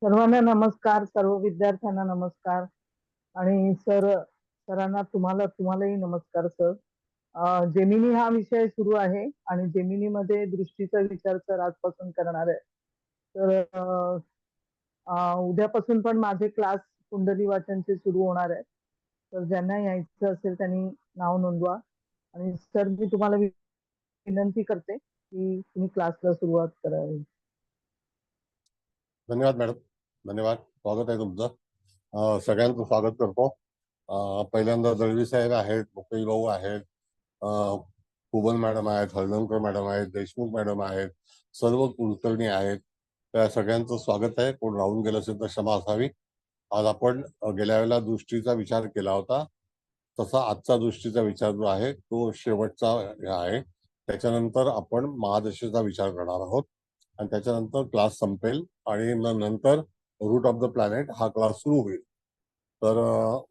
सर्वांना नमस्कार, सर्व विद्यार्थ्यांना नमस्कार आणि सरांना तुम्हालाही नमस्कार सर. जेमिनी हा विषय सुरू आहे आणि जेमिनीमध्ये दृष्टीचा विचार सर आजपासून करणार आहे. तर उद्यापासून पण माझे क्लास कुंडली वाचनचे सुरू होणार आहे. तर ज्यांना यायचं असेल त्यांनी नाव नोंदवा. आणि सर मी तुम्हाला विनंती करते की तुम्ही क्लासला सुरुवात करावी. धन्यवाद मॅडम, धन्यवाद. स्वागत आहे तुमचं. सगळ्यांचं स्वागत करतो. पहिल्यांदा दळवी साहेब आहेत, मुकेश भाऊ आहेत, कुबल मॅडम आहेत, हळदणकर मॅडम आहेत, देशमुख मॅडम आहेत, सर्व कुलकर्णी आहेत. त्या सगळ्यांचं स्वागत आहे. कोण राहून गेलं असेल तर क्षमा असावी. आज आपण गेल्या वेळेला दृष्टीचा विचार केला होता, तसा आजचा दृष्टीचा विचार जो आहे तो शेवटचा आहे. त्याच्यानंतर आपण महादशेचा विचार करणार आहोत आणि त्याच्यानंतर क्लास संपेल आणि नंतर रूट ऑफ द प्लॅनेट हा क्लास सुरू होईल. तर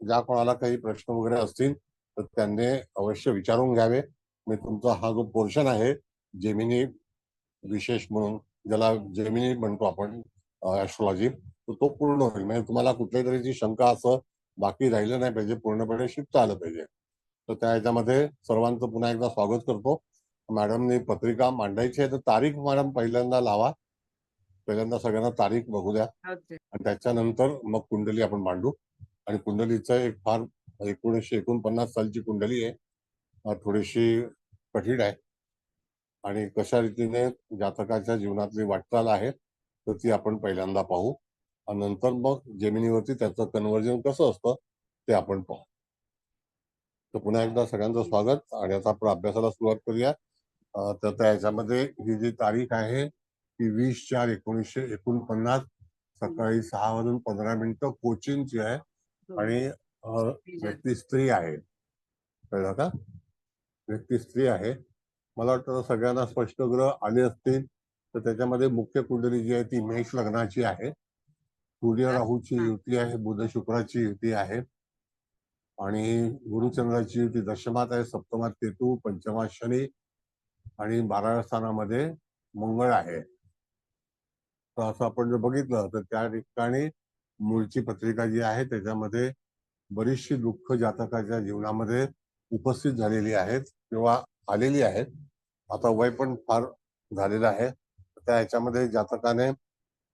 ज्या कोणाला काही प्रश्न वगैरे असतील तर त्यांनी अवश्य विचारून घ्यावे. मी तुमचा हा जो पोर्शन आहे जेमिनी विशेष म्हणून, ज्याला जेमिनी म्हणतो आपण ऍस्ट्रॉलॉजी, तो पूर्ण होईल. म्हणजे तुम्हाला कुठल्याही तऱ्हेची शंका असं बाकी राहिलं नाही पाहिजे, पूर्णपणे शिकता आलं पाहिजे. तर त्या ह्याच्यामध्ये सर्वांचं पुन्हा एकदा स्वागत करतो. मॅडमने पत्रिका मांडायची आहे तर तारीख मॅडम पहिल्यांदा लावा. पहिल्यांदा सगळ्यांना तारीख बघू द्या आणि त्याच्यानंतर मग कुंडली आपण मांडू. आणि कुंडलीचं एक फार 1949 सालची कुंडली आहे, थोडीशी कठीण आहे आणि कशा रीतीने जातकाच्या जीवनातली वाटचाल आहे तर ती आपण पहिल्यांदा पाहू आणि नंतर मग जेमिनीवरती त्याचं कन्व्हर्जन कसं असतं ते आपण पाहू. तर पुन्हा एकदा सगळ्यांचं स्वागत आणि आता आपण अभ्यासाला सुरुवात करूया. तर त्याच्यामध्ये ही जी तारीख आहे ती 20/4/1949 सकाळी 6:15 कोचीनची आहे आणि व्यक्ती स्त्री आहे. कळलं का? व्यक्ती स्त्री आहे. मला वाटतं सगळ्यांना स्पष्ट ग्रह आले असतील. तर त्याच्यामध्ये मुख्य कुंडली जी आहे ती मेष लग्नाची आहे. सूर्य राहूची युती आहे, बुध शुक्राची युती आहे आणि गुरुचंद्राची युती दशमात आहे, सप्तमात केतू, पंचमात शनी आणि 12व्या स्थानामध्ये मंगळ आहे. तर असं आपण जर बघितलं तर त्या ठिकाणी मूळची पत्रिका जी आहे त्याच्यामध्ये बरीचशी दुःख जातकाच्या जीवनामध्ये उपस्थित झालेली आहेत किंवा आलेली आहेत. आता वय पण फार झालेलं आहे. त्या ह्याच्यामध्ये जातकाने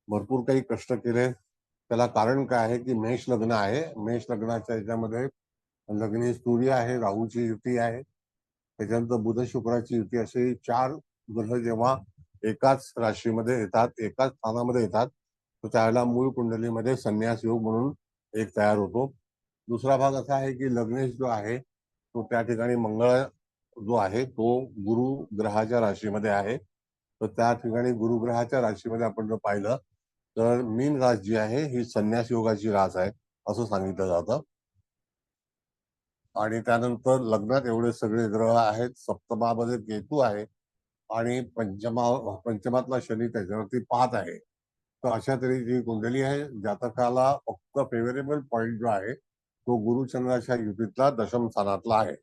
भरपूर काही कष्ट केले. त्याला कारण काय आहे की मेष लग्न आहे. मेष लग्नाच्या ह्याच्यामध्ये लग्नी सूर्य आहे, राहूची युती आहे, त्याच्यानंतर बुध शुक्राची युती, असे 4 ग्रह जेव्हा एकाच राशीमध्ये येतात, एकाच स्थानामध्ये येतात, तर त्यावेळेला मूळ कुंडलीमध्ये संन्यास योग म्हणून एक तयार होतो. दुसरा भाग असा आहे की लग्नेश जो आहे तो त्या ठिकाणी मंगळ जो आहे तो गुरु ग्रहाच्या राशीमध्ये आहे. तर त्या ठिकाणी गुरुग्रहाच्या राशीमध्ये आपण जर पाहिलं तर मीन रास जी आहे ही संन्यास योगाची रास आहे असं सांगितलं जातं. आणि त्यानंतर लग्नात एवढे सगळे ग्रह आहेत. सप्तमामध्ये केतू आहे आणि पंचमातला शनी त्याच्यावरती पाहत आहे. तर अशा तऱ्हेची कुंडली आहे. जातकाला फक्त फेवरेबल पॉइंट जो आहे तो गुरुचंद्राच्या युतीतला दशम स्थानातला आहे.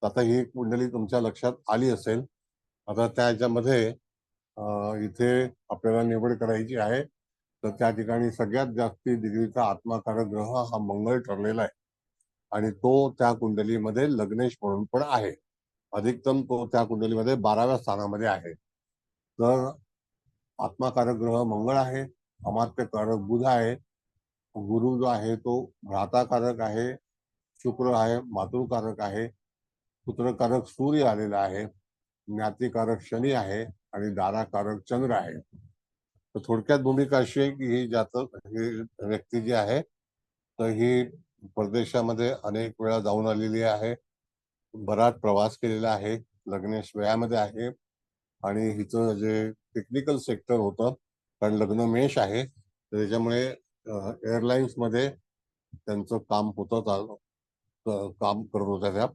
आता ही कुंडली तुमच्या लक्षात आली असेल. आता त्या ह्याच्यामध्ये इथे आपल्याला निवड करायची आहे. तर त्या ठिकाणी सगळ्यात जास्ती डिग्रीचा आत्माकारक ग्रह हा मंगळ ठरलेला आहे आणि तो त्या कुंडलीमध्ये लग्नेश म्हणून पण आहे. अधिकतम तो त्या कुंडलीमध्ये 12व्या स्थानामध्ये आहे. तर आत्माकारक ग्रह मंगळ आहे, अमात्यकारक बुध आहे, गुरु जो आहे तो भ्राताकारक आहे, शुक्र आहे मातृकारक आहे, पुत्रकारक सूर्य आलेला आहे, ज्ञातिकारक शनी आहे आणि दाराकारक चंद्र आहे. तर थोडक्यात भूमिका अशी आहे की ही व्यक्ती जी आहे तर ही परदेशामध्ये अनेक वेळा जाऊन आलेली आहे, बराच प्रवास केलेला आहे, लग्नेश वयामध्ये आहे आणि हिचं जे टेक्निकल सेक्टर होतं, कारण लग्न मेष आहे तर त्याच्यामुळे एअरलाईन्स मध्ये त्यांचं काम होतं, काम करत होत्या त्या.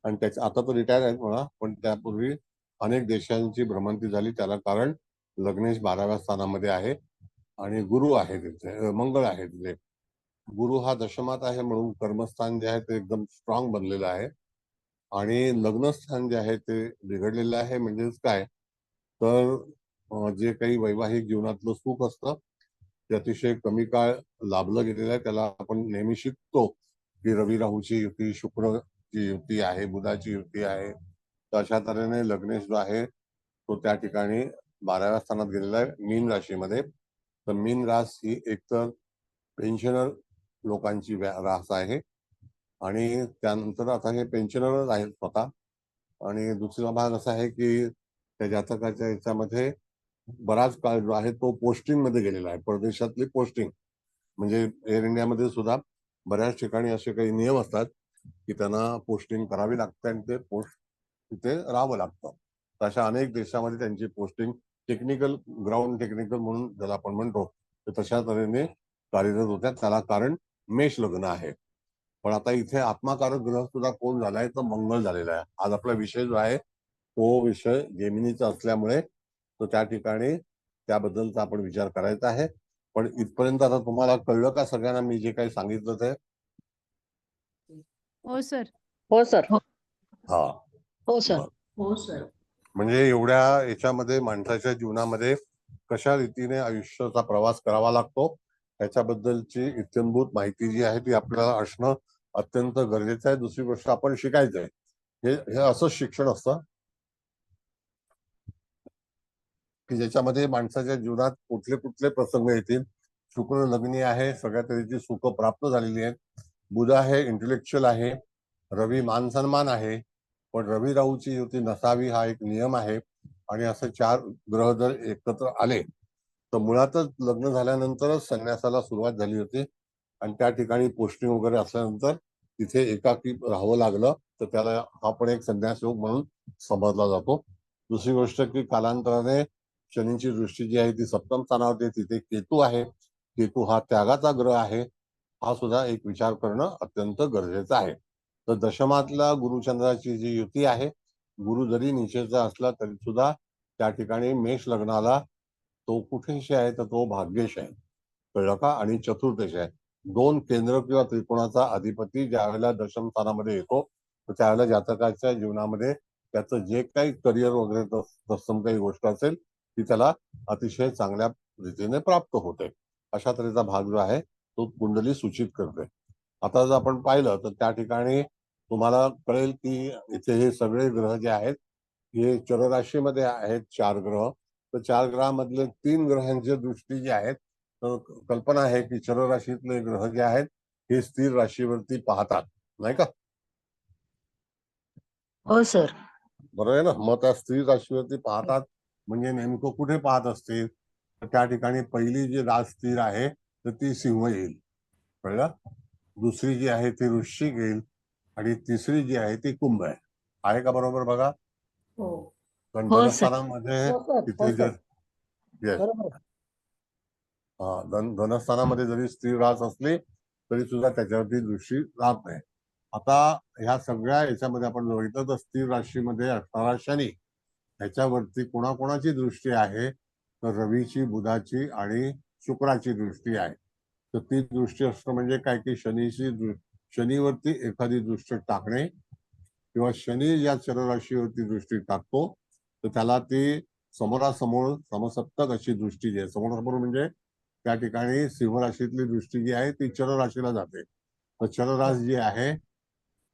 आणि त्याच्या आता तर रिटायर आहेत म्हणा, पण त्यापूर्वी अनेक देशांची भ्रमंती झाली. त्याला कारण लग्नेश 12व्या स्थानामध्ये आहे आणि गुरु आहे तिथे, मंगळ आहे तिथे. गुरु हा दशमात आहे म्हणून कर्मस्थान जे आहे ते एकदम स्ट्रॉंग बनलेलं आहे आणि लग्नस्थान जे आहे ते बिघडलेलं आहे. म्हणजेच काय तर जे काही वैवाहिक जीवनातलं सुख असतं ते अतिशय कमी काळ लाभलं गेलेलं आहे. त्याला आपण नेहमी शिकतो की रवी राहूची युती, शुक्रची युती आहे, बुधाची युती आहे. तर अशा तऱ्हेने लग्नेश जो आहे तो त्या ठिकाणी 12व्या स्थानात गेलेला आहे मीन राशीमध्ये. तर मीन रास ही एकतर पेन्शनर लोकांची रास आहे आणि त्यानंतर आता हे पेन्शनरच आहेत स्वतः. आणि दुसरा भाग असा आहे की त्या जातकाच्या याच्यामध्ये बराच काळ जो आहे तो पोस्टिंग मध्ये गेलेला आहे, परदेशातली पोस्टिंग. म्हणजे एअर इंडियामध्ये सुद्धा बऱ्याच ठिकाणी असे काही नियम असतात की त्यांना पोस्टिंग करावी लागते आणि ते पोस्ट तिथे राहावं लागतं. अशा अनेक देशामध्ये त्यांची पोस्टिंग टेक्निकल, ग्राउंड टेक्निकल म्हणून ज्याला आपण म्हणतो, तर तशा तऱ्हेने कार्यरत होत्या. त्याला कारण मेष लग्न आहे. पण आता इथे आत्माकारक ग्रह सुद्धा कोण झालाय, तर मंगळ झालेला आहे. आज आपला विषय जो आहे तो विषय जेमिनीचा असल्यामुळे तो त्या ठिकाणी त्याबद्दलचा आपण विचार करायचा आहे. पण इथपर्यंत आता तुम्हाला कळलं का सगळ्यांना मी जे काही सांगितलं ते? हो सर. हो सर. हा, हो सर. बरं. हो सर. म्हणजे एवढ्या याच्यामध्ये माणसाच्या जीवनामध्ये कशा रीतीने आयुष्याचा प्रवास करावा लागतो याच्याबद्दलची इत्यंभूत माहिती जी आहे ती आपल्याला असणं अत्यंत गरजेचं आहे. दुसरी गोष्ट आपण शिकायचं आहे. हे असंच शिक्षण असतं की ज्याच्यामध्ये माणसाच्या जीवनात कुठले कुठले प्रसंग येतील. शुक्र लग्नी आहे, सगळ्या तऱ्हेची सुख प्राप्त झालेली आहेत. बुध आहे, इंटेलेक्च्युअल आहे. रवी मान सन्मान आहे. पण रवी राहूची युती नसावी हा एक नियम आहे. आणि असे 4 ग्रह जर एकत्र आले तर मुळातच लग्न झाल्यानंतरच संन्यासाला सुरुवात झाली होती. आणि त्या ठिकाणी पोस्टिंग वगैरे असल्यानंतर तिथे एकाकी राहावं लागलं, तर त्याला हा पण एक संन्यास योग म्हणून समजला जातो. दुसरी गोष्ट की कालांतराने शनीची दृष्टी जी आहे ती सप्तम स्थानावरती, तिथे केतू आहे. केतू हा त्यागाचा ग्रह आहे. हा सुद्धा एक विचार करणं अत्यंत गरजेचं आहे. तर दशमातला गुरुचंद्राची जी युती आहे, गुरु जरी निचेचा असला तरी सुद्धा त्या ठिकाणी मेष लग्नाला तो कुठेशी आहे, तर तो भाग्येश आहे. कळलं का? आणि चतुर्थेश आहे. 2 केंद्र किंवा त्रिकोणाचा अधिपती ज्यावेळेला दशम स्थानामध्ये येतो तर त्यावेळेला जातकाच्या जीवनामध्ये त्याचं जे काही करिअर वगैरे तत्सम काही गोष्ट असेल ती त्याला अतिशय चांगल्या रीतीने प्राप्त होते. अशा तऱ्हेचा भाग जो आहे तो कुंडली सूचित करते. आता जर आपण पाहिलं तर त्या ठिकाणी तुम्हाला कळेल की इथे हे सगळे ग्रह जे आहेत हे चर राशीमध्ये आहेत 4 ग्रह. तर 4 ग्रहामधले 3 ग्रहांची दृष्टी जी आहेत, तर कल्पना आहे की चर राशीतले ग्रह जे आहेत हे स्थिर राशीवरती पाहतात, नाही का? हो सर. बरोबर आहे ना? मग त्या स्थिर राशीवरती पाहतात म्हणजे नेमकं कुठे पाहत असतील, तर त्या ठिकाणी पहिली जी रास स्थिर आहे तर ती सिंह येईल. कळलं? दुसरी जी आहे ती वृश्चिक येईल आणि तिसरी जी आहे ती कुंभ आहे. आहे का बरोबर बघा? हो. पण हो, सर. धनस्थानामध्ये हो सर. तिथे हो जर सर. येस, बरोबर. धनस्थानामध्ये जरी स्थिर रास असली तरी सुद्धा त्याच्यावरती दृष्टी राहत नाही. आता ह्या सगळ्या याच्यामध्ये आपण बघितलं तर स्थिर राशीमध्ये असणारा शनी ह्याच्यावरती कोणाकोणाची दृष्टी आहे, तर रवीची, बुधाची आणि शुक्राची दृष्टी आहे. तर ती दृष्टी असणं म्हणजे काय की शनीवरती एखादी दृष्टी टाकणे किंवा शनी या चरराशीवरती दृष्टी टाकतो तर त्याला ती समोरासमोर समसप्तक अशी दृष्टी जी आहे, समोरासमोर म्हणजे त्या ठिकाणी सिंह राशीतली दृष्टी जी आहे ती चर राशीला जाते. तर चररास जी आहे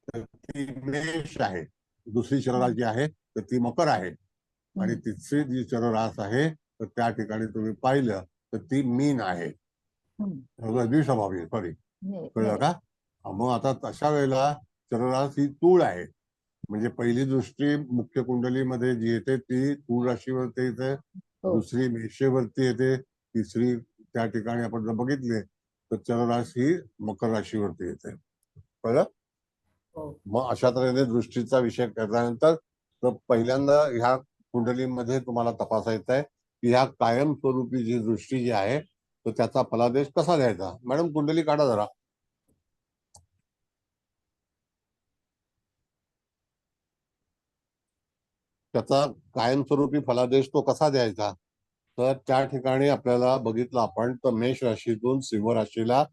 तर ती मेष आहे. दुसरी चररास जी आहे तर ती मकर आहे. आणि तिसरी जी चररास आहे तर त्या ठिकाणी तुम्ही पाहिलं तर ती मीन आहे. द्विस्वभावी, सॉरी. कळलं का? मग आता तशा वेळेला चररास ही तूळ आहे. म्हणजे पहिली दृष्टी मुख्य कुंडलीमध्ये जी येते ती तूळ राशीवरती येते, दुसरी मेषेवरती येते, तिसरी त्या ठिकाणी आपण जर बघितले तर चररास ही मकर राशीवरती येते. कळलं? मग अशा तऱ्हेने दृष्टीचा विषय केल्यानंतर तर पहिल्यांदा ह्या कुंडलीमध्ये तुम्हाला तपासायचं आहे की ह्या कायमस्वरूपी जी दृष्टी जी आहे तर त्याचा फलादेश कसा द्यायचा. मॅडम कुंडली काढा जरा. त्याचा कायमस्वरूपी फलादेश तो कसा द्यायचा, तर त्या ठिकाणी आपल्याला बघितलं आपण तर मेष राशीतून सिंह राशीला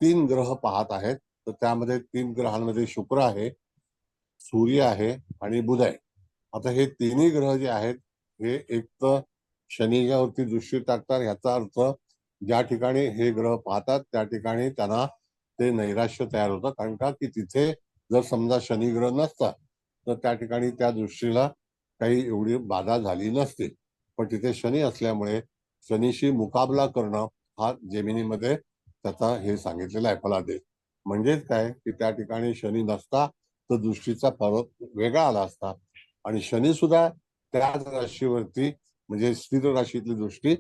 3 ग्रह पाहत आहेत. तर त्यामध्ये 3 ग्रहांमध्ये शुक्र आहे, सूर्य आहे आणि बुध आहे. आता हे तिन्ही ग्रह जे आहेत हे एक तर शनीच्यावरती दृष्टी टाकतात, ह्याचा अर्थ ज्या ठिकाणी हे ग्रह पाहतात त्या ठिकाणी त्यांना ते नैराश्य तयार होतं. कारण का की तिथे जर समजा शनी ग्रह नसता तर त्या ठिकाणी त्या दृष्टीला काही एवढी बाधा झाली नसती. पण तिथे शनी असल्यामुळे शनीशी मुकाबला करणं हा जेमिनीमध्ये त्याचा हे सांगितलेला आहे फलादेश. म्हणजेच काय की त्या ठिकाणी शनी नसता तर दृष्टीचा फरक वेगळा आला असता. आणि शनी सुद्धा त्याच राशीवरती म्हणजे स्थिर राशीतली दृष्टी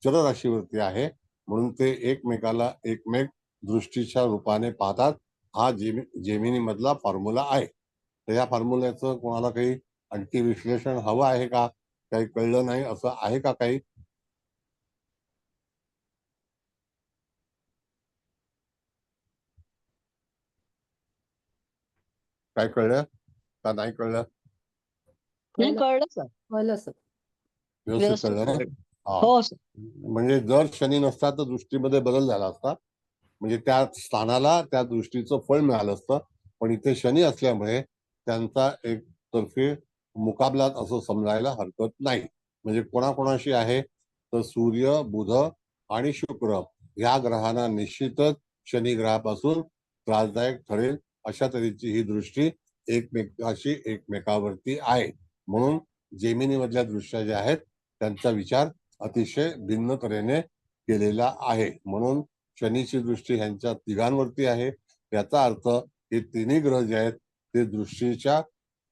चर राशीवरती आहे. म्हणून ते एकमेकाला एकमेक दृष्टीच्या रूपाने पाहतात. हा जेमिनी मधला फॉर्म्युला आहे. तर या फॉर्म्युल्याचं कोणाला काही आणखी विश्लेषण हवं आहे का? काही कळलं नाही असं आहे का काही? काय कळलं का नाही कळलं? नाही कळलं सर. कळलं सर. व्यवस्थित व्यवस्थित कळलं ना? कळलं. हा. हो सर. म्हणजे जर शनी नसता तर दृष्टीमध्ये बदल झाला असता. म्हणजे त्या स्थानाला त्या दृष्टीचं फळ मिळालं असतं. पण इथे शनी असल्यामुळे त्यांचा एक तर्फे मुकाबला असं समजायला हरकत नाही. म्हणजे कोणाकोणाशी आहे तर सूर्य, बुध आणि शुक्र या ग्रहांना निश्चितच शनी ग्रहापासून त्रासदायक ठरेल अशा तऱ्हेची ही दृष्टी एकमेकावरती आहे. म्हणून जेमिनी मधल्या दृष्ट्या ज्या आहेत त्यांचा विचार अतिशय भिन्न तऱ्हेने केलेला आहे. म्हणून शनीची दृष्टी ह्यांच्या तिघांवरती आहे. याचा अर्थ हे तिन्ही ग्रह जे आहेत ते दृष्टीच्या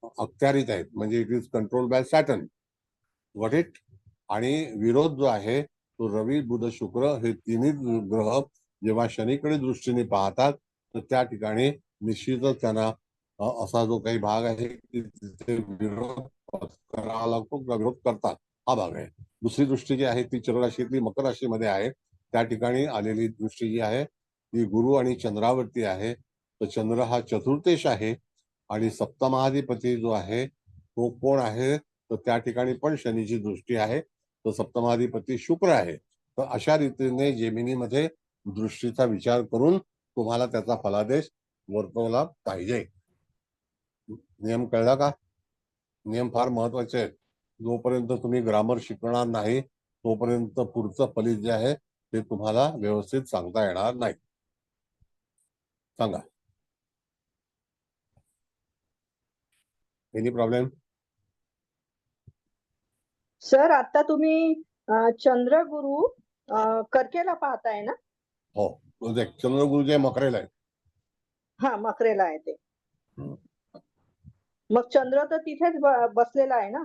अखत्यारीत आहेत. म्हणजे it is control by Saturn what it. आणि विरोध जो आहे तो रवी, बुध, शुक्र हे तिन्ही ग्रह जेव्हा शनीकडे दृष्टीने पाहतात तर त्या ठिकाणी निश्चितच त्यांना असा जो काही भाग आहे की तिथे विरोध करावा लागतो किंवा विरोध करतात हा भाग आहे. दुसरी दृष्टी जी आहे ती चर राशीतली मकर राशीमध्ये आहे. त्या ठिकाणी आलेली दृष्टी जी आहे ती गुरु आणि चंद्रावरती आहे. तर चंद्र हा चतुर्थेश आहे आणि सप्तमाधिपती जो आहे तो कोण आहे तर त्या ठिकाणी पण शनीची दृष्टी आहे. तर सप्तमाधिपती शुक्र आहे. तर अशा रीतीने जेमिनीमध्ये दृष्टीचा विचार करून तुम्हाला त्याचा फलादेश वर्तवला पाहिजे. नियम कळला का? नियम फार महत्वाचे आहेत. जोपर्यंत तुम्ही ग्रामर शिकणार नाही तोपर्यंत पुढचं फलित जे आहे ते तुम्हाला व्यवस्थित सांगता येणार नाही. सांगा. Any problem? सर आता तुम्ही चंद्र गुरु कर्केला पाहताय ना? हो. चंद्रगुरु जे मकरेला आहे. हा मकरेला आहे ते. मग चंद्र तर तिथेच बसलेला आहे ना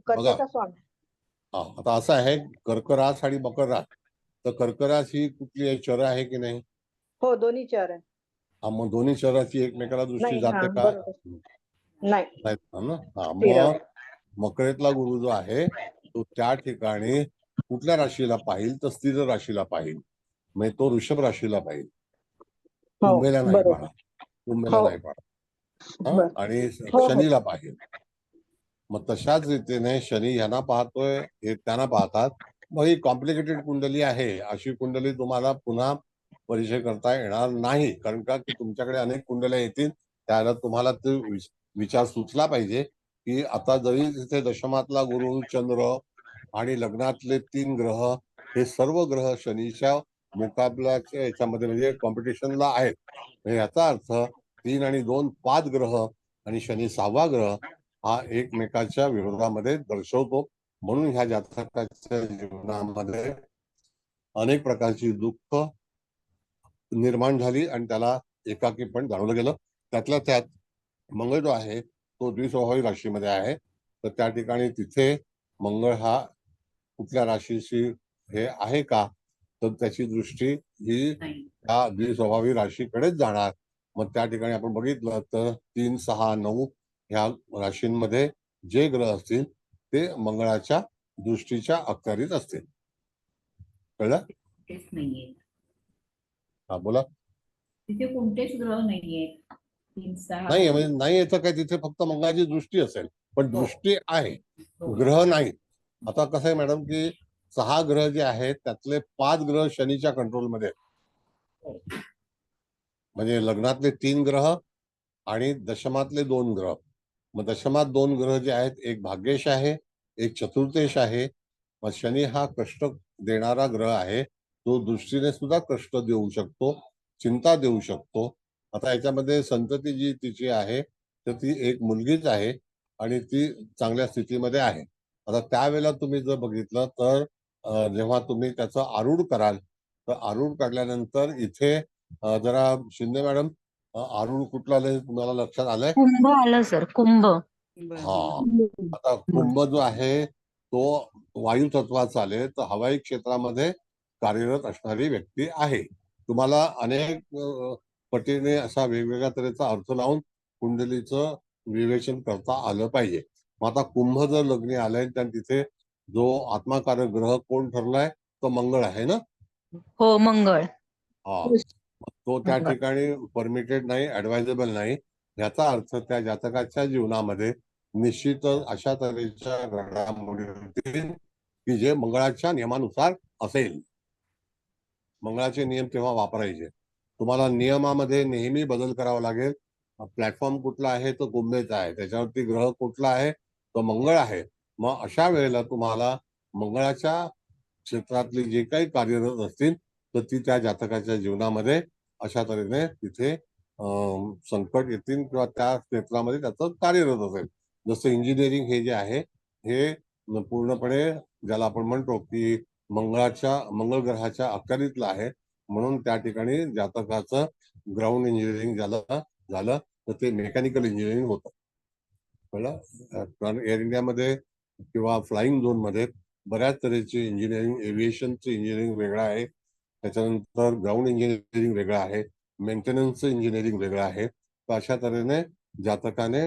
कर्केचा स्वामी. हा आता असं आहे कर्क रास आणि मकर रास. तर कर्क रास ही कुठली आहे चर आहे की नाही? हो दोन्ही चर आहे. हा मग दोन्ही चराची एकमेकाला दृष्टी नाही जाते हा का? बरोबर. नाही नाही ना. हा स्थिर मग आहे. मकरेतला गुरु जो आहे तो त्या ठिकाणी कुठल्या राशीला पाहिल तर स्थिर राशीला पाहिल. म्हणजे तो वृषभ राशीला पाहिल. हो कुंभेला नाही बरोबर. पाहणार. कुंभेला हो नाही पाहणार. बर. आणि हो हो शनीला पाहिल. मग तशाच रीतीने शनी यांना पाहतोय हे त्यांना पाहतात. मग ही कॉम्प्लिकेटेड कुंडली आहे. अशी कुंडली तुम्हाला पुन्हा परिचय करता येणार नाही. कारण का की तुमच्याकडे अनेक कुंडल्या येतील त्याला तुम्हाला ते विचार सुचला पाहिजे की आता जरी तिथे दशमातला गुरु, चंद्र आणि लग्नातले 3 ग्रह हे सर्व ग्रह शनीच्या मुकाबल्याच्या याच्यामध्ये म्हणजे कॉम्पिटिशनला आहेत. म्हणजे याचा अर्थ 3 आणि 2 5 ग्रह आणि शनी 6वा ग्रह हा एकमेकाच्या विरोधामध्ये दर्शवतो. म्हणून ह्या जातकाच्या जीवनामध्ये अनेक प्रकारची दुःख निर्माण झाली आणि त्याला एकाकी पण जाणवलं गेलं. त्यातल्या त्यात मंगळ जो आहे तो द्विस्वभावी राशीमध्ये आहे. तर त्या ठिकाणी तिथे मंगळ हा कुठल्या राशीशी हे आहे का तर त्याची दृष्टी ही त्या द्विस्वभावी राशीकडेच जाणार. मग त्या ठिकाणी आपण बघितलं तर 3, 6, 9 ह्या राशींमध्ये जे ग्रह असतील ते मंगळाच्या दृष्टीच्या अखत्यारीत असतील. कळलं? तेच नाहीये हा बोला. तिथे कोणतेच ग्रह नाहीये. 3, 6 नाही म्हणजे नाही याचं काय तिथे फक्त मंगळाची दृष्टी असेल पण दृष्टी आहे हो. ग्रह नाही. आता कसं आहे मॅडम की 6 ग्रह जे आहेत त्यातले 5 ग्रह शनीच्या कंट्रोलमध्ये आहेत. म्हणजे लग्नातले 3 ग्रह आणि दशमातले 2 ग्रह. मग दशमात 2 ग्रह जे आहेत एक भाग्येश आहे एक चतुर्थेश आहे. मग शनी हा कष्ट देणारा ग्रह आहे तो दृष्टीने सुद्धा कष्ट देऊ शकतो, चिंता देऊ शकतो. आता याच्यामध्ये संतती जी तिची आहे तर ती एक मुलगीच आहे आणि ती चांगल्या स्थितीमध्ये आहे. आता त्यावेळेला तुम्ही जर बघितलं तर जेव्हा तुम्ही त्याचं आरूढ कराल तर आरूढ काढल्यानंतर इथे जरा शिंदे मॅडम आरूढ कुठलं आलंय तुम्हाला लक्षात आलंय? कुंभ आलं सर, कुंभ. हा, आता कुंभ जो आहे तो वायू तत्वाचा आले तर हवाई क्षेत्रामध्ये कार्यरत असणारी व्यक्ती आहे. तुम्हाला अनेक पटीने असा वेगवेगळ्या तऱ्हेचा अर्थ लावून कुंडलीचं विवेचन करता आलं पाहिजे. मग आता कुंभ जर लग्नी आलंय तर तिथे जो आत्माकारक ग्रह कोण ठरलाय तो मंगळ आहे ना. हो, मंगळ. हा, तो त्या ठिकाणी परमिटेड नाही, ऍडवायझेबल नाही. याचा अर्थ त्या जातकाच्या जीवनामध्ये निश्चितच अशा तऱ्हेच्या घडामोडी होतील की जे मंगळाच्या नियमानुसार असेल. मंगळाचे नियम तेव्हा वापरायचे. तुम्हाला नियमामध्ये नेहमी बदल करावा लागेल. प्लॅटफॉर्म कुठला आहे तो कुंभेचा आहे, त्याच्यावरती ग्रह कुठला आहे तो मंगळ आहे. मग अशा वेळेला तुम्हाला मंगळाच्या क्षेत्रातली जे काही कार्यरत असतील तर ती त्या जातकाच्या जीवनामध्ये अशा तऱ्हेने तिथे संकट येतील किंवा त्या क्षेत्रामध्ये त्याचं कार्यरत असेल. जसं इंजिनिअरिंग हे जे आहे हे पूर्णपणे ज्याला आपण म्हणतो की मंगळ ग्रहाच्या अखत्यारीतलं आहे, म्हणून त्या ठिकाणी जातकाचं ग्राउंड इंजिनिअरिंग झालं तर ते मेकॅनिकल इंजिनिअरिंग होतं. कळलं? कारण एअर इंडियामध्ये किंवा फ्लाइंग झोन मध्ये बऱ्याच तऱ्हेचे इंजिनिअरिंग, एव्हिएशनचं इंजिनिअरिंग वेगळं आहे, त्याच्यानंतर ग्राउंड इंजिनिअरिंग वेगळं आहे, मेंटेनन्सचं इंजिनिअरिंग वेगळं आहे. तर अशा तऱ्हेने जातकाने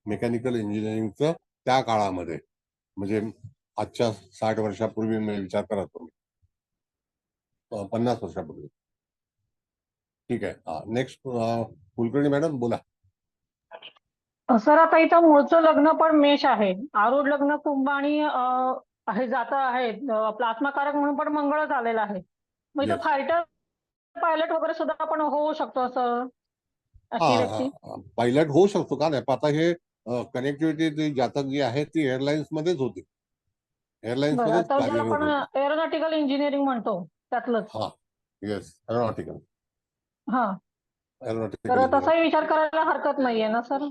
मेकॅनिकल इंजिनिअरिंगचं त्या काळामध्ये म्हणजे आजच्या 60 वर्षापूर्वी मी विचार करा तुम्ही, 50 वर्षापूर्वी. ठीक आहे, नेक्स्ट कुलकर्णी मॅडम बोला. सर आता इथं मूळचं लग्न पण मेष आहे, आरूढ लग्न कुंभ आणि हे जात आहे आपलं आत्माकारक म्हणून पण मंगळच आलेला आहे. मग इथं Yes. फायटर पायलट वगैरे सुद्धा आपण होऊ शकतो असं अशी व्यक्ती. पायलट होऊ शकतो का नाही. आता हे कनेक्टिव्हिटी जातक जी आहे ती एअरलाइन्स मध्येच होती, एअरलाइन्स बरं, मध्येच आता जे कार्यरत आपण होती. एरोनॉटिकल इंजिनिअरिंग म्हणतो त्यातलंच. हा, येस, एरोनॉटिकल हा, एरोनॉटिकल तर इंजिनिअरिंग. तसाही विचार करायला हरकत नाहीये ना सर.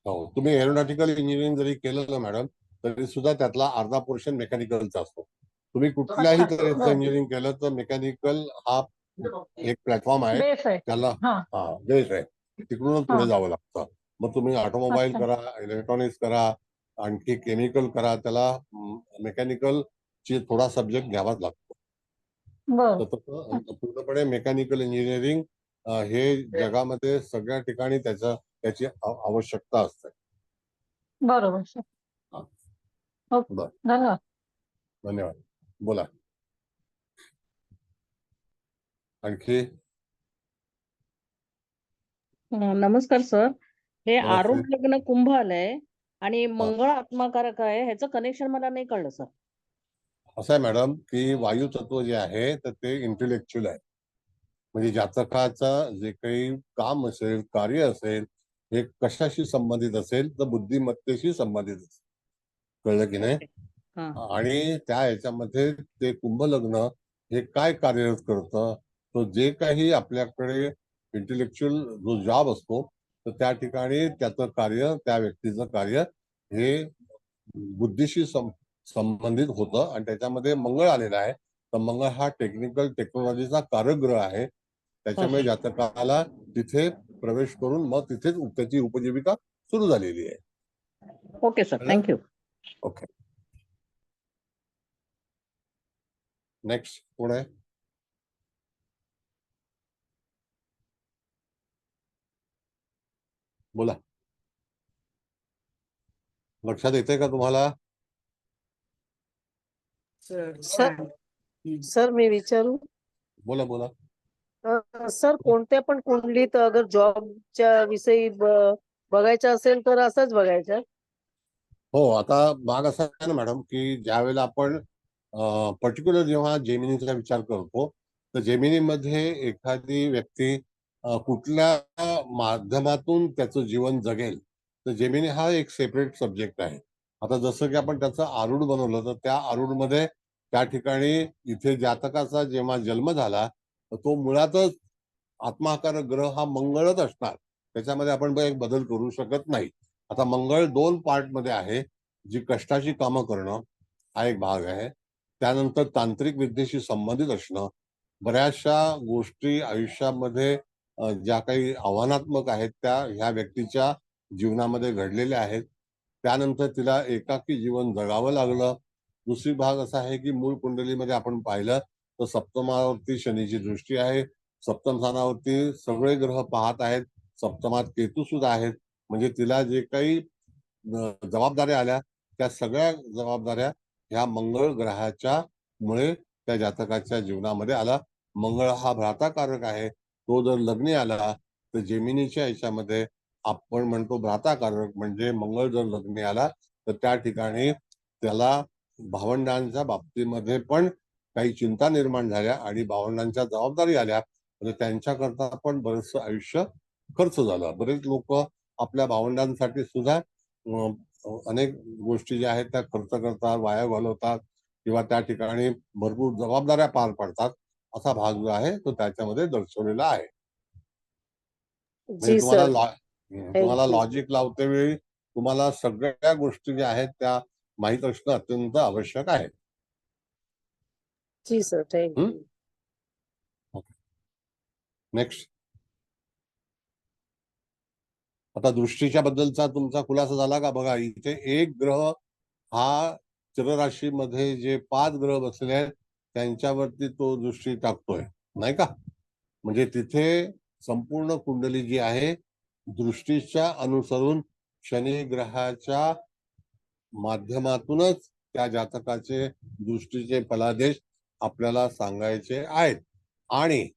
हो, तुम्ही एरोनॉटिकल इंजिनिअरिंग जरी केलं ना मॅडम तरी सुद्धा त्यातला अर्धा पोर्शन मेकॅनिकलचा असतो. तुम्ही कुठल्याही अच्छा, तऱ्हेचं बरं. इंजिनिअरिंग केलं तर मेकॅनिकल हा एक प्लॅटफॉर्म आहे, बेस आहे. त्याला हा, बेस आहे, तिकडूनच पुढे हा. जावं लागतं. मग तुम्ही ऑटोमोबाईल अच्छा. करा, इलेक्ट्रॉनिक्स करा, आणखी केमिकल करा, त्याला मेकॅनिकल ची थोडा सब्जेक्ट घ्यावाच लागतो. बर, तर पूर्णपणे मेकॅनिकल इंजिनिअरिंग हे जगामध्ये सगळ्या ठिकाणी त्याची आवश्यकता असते. बरोबर सर. हा. ओके, बरं, धन्यवाद. धन्यवाद. बोला आणखी. नमस्कार सर. हे नमस्ते. आरूढ लग्न कुंभ आलंय आणि हा. मंगळ आत्माकारक आहे, ह्याचं कनेक्शन मला नाही कळलं सर. असं आहे मॅडम की वायू तत्व जे आहे तर ते इंटेलेक्च्युअल आहे. म्हणजे जातकाचं जे काही काम असेल, कार्य असेल, हे कशाशी संबंधित असेल तर बुद्धिमत्तेशी संबंधित असेल. कळलं की नाही. हा. आणि त्या ह्याच्यामध्ये ते कुंभ लग्न हे काय कार्यरत करतं, तो जे काही आपल्याकडे इंटेलेक्च्युअल जो जॉब असतो तर त्या ठिकाणी त्याचं कार्य, त्या व्यक्तीचं कार्य हे बुद्धीशी संबंधित होतं आणि त्याच्यामध्ये मंगळ आलेला आहे. तर मंगळ हा टेक्निकल टेक्नॉलॉजीचा कारक ग्रह आहे. त्याच्यामुळे जातकाला तिथे प्रवेश करून मग तिथेच त्याची उपजीविका सुरू झालेली आहे. Okay sir, thank you. Okay, next कोण आहे? बोला, लक्षात येते का तुम्हाला? सर मी विचारू? बोला बोला. सर कोणत्या पण कुंडलीत अगर जॉबच्या विषयी बघायचं असेल तर असंच बघायचं? हो, आता भाग असा आहे ना मॅडम की ज्या वेळेला आपण पर्टिक्युलर जेव्हा जेमिनीचा विचार करतो तर जेमिनीमध्ये एखादी व्यक्ती कुठल्या माध्यमातून त्याचं जीवन जगेल तर जेमिनी हा एक सेपरेट सब्जेक्ट आहे. आता जसं की आपण त्याचं आरूढ बनवलं तर त्या आरूढ मध्ये त्या ठिकाणी इथे जातकाचा जेव्हा जन्म झाला तर तो मुळातच आत्माकारक ग्रह हा मंगळच असणार, त्याच्यामध्ये आपण एक बदल करू शकत नाही. आता मंगळ 2 पार्ट मध्ये आहे, जी कष्टाची कामं करणं हा एक भाग आहे, त्यानंतर तांत्रिक विद्येशी संबंधित असणं, बऱ्याचशा गोष्टी आयुष्यामध्ये ज्या काही आव्हानात्मक आहेत त्या ह्या व्यक्तीच्या जीवनामध्ये घडलेल्या आहेत. त्यानंतर तिला एकाकी जीवन जगावं लागलं. दुसरी भाग असा आहे की मूळ कुंडलीमध्ये आपण पाहिलं तर सप्तमावरती शनीची दृष्टी आहे, सप्तम स्थानावरती सगळे ग्रह पाहत आहेत, सप्तमात केतू सुद्धा आहेत. म्हणजे तिला जे काही जबाबदाऱ्या आल्या त्या सगळ्या जबाबदाऱ्या ह्या मंगळ ग्रहाच्या मुळे त्या जातकाच्या जीवनामध्ये आला. मंगळ हा भ्राताकारक आहे, तो जर लग्नी आला तर जेमिनीच्या याच्यामध्ये आपण म्हणतो भ्राताकारक, म्हणजे मंगळ जर लग्नी आला तर त्या ठिकाणी त्याला भावंडांच्या बाबतीमध्ये पण काही चिंता निर्माण झाल्या आणि भावंडांच्या जबाबदारी आल्या, म्हणजे त्यांच्याकरता पण बरंचसं आयुष्य खर्च झाला. बरेच लोक आपल्या भावंडांसाठी सुद्धा अनेक गोष्टी ज्या आहेत त्या खर्च करतात, वाया घालवतात किंवा त्या ठिकाणी भरपूर जबाबदाऱ्या पार पाडतात, असा भाग जो आहे तो त्याच्यामध्ये दर्शवलेला आहे. म्हणजे जी तुम्हाला सर, तुम्हाला थँक्यू. लॉजिक लावते वेळी तुम्हाला सगळ्या गोष्टी ज्या आहेत त्या माहीत असणं अत्यंत आवश्यक आहे. जी सर, थँक्यू. नेक्स्ट. आता दृष्टीच्या बद्दलचा तुमचा खुलासा झाला का? बघा, इथे एक ग्रह हा चरराशीमध्ये जे 5 ग्रह बसलेले आहेत त्यांच्यावरती तो दृष्टी टाकतोय, नाही का? म्हणजे तिथे संपूर्ण कुंडली जी आहे दृष्टीच्या अनुसरून शनी ग्रहाच्या माध्यमातूनच त्या जातकाचे दृष्टीचे फलादेश आपल्याला सांगायचे आहेत. आणि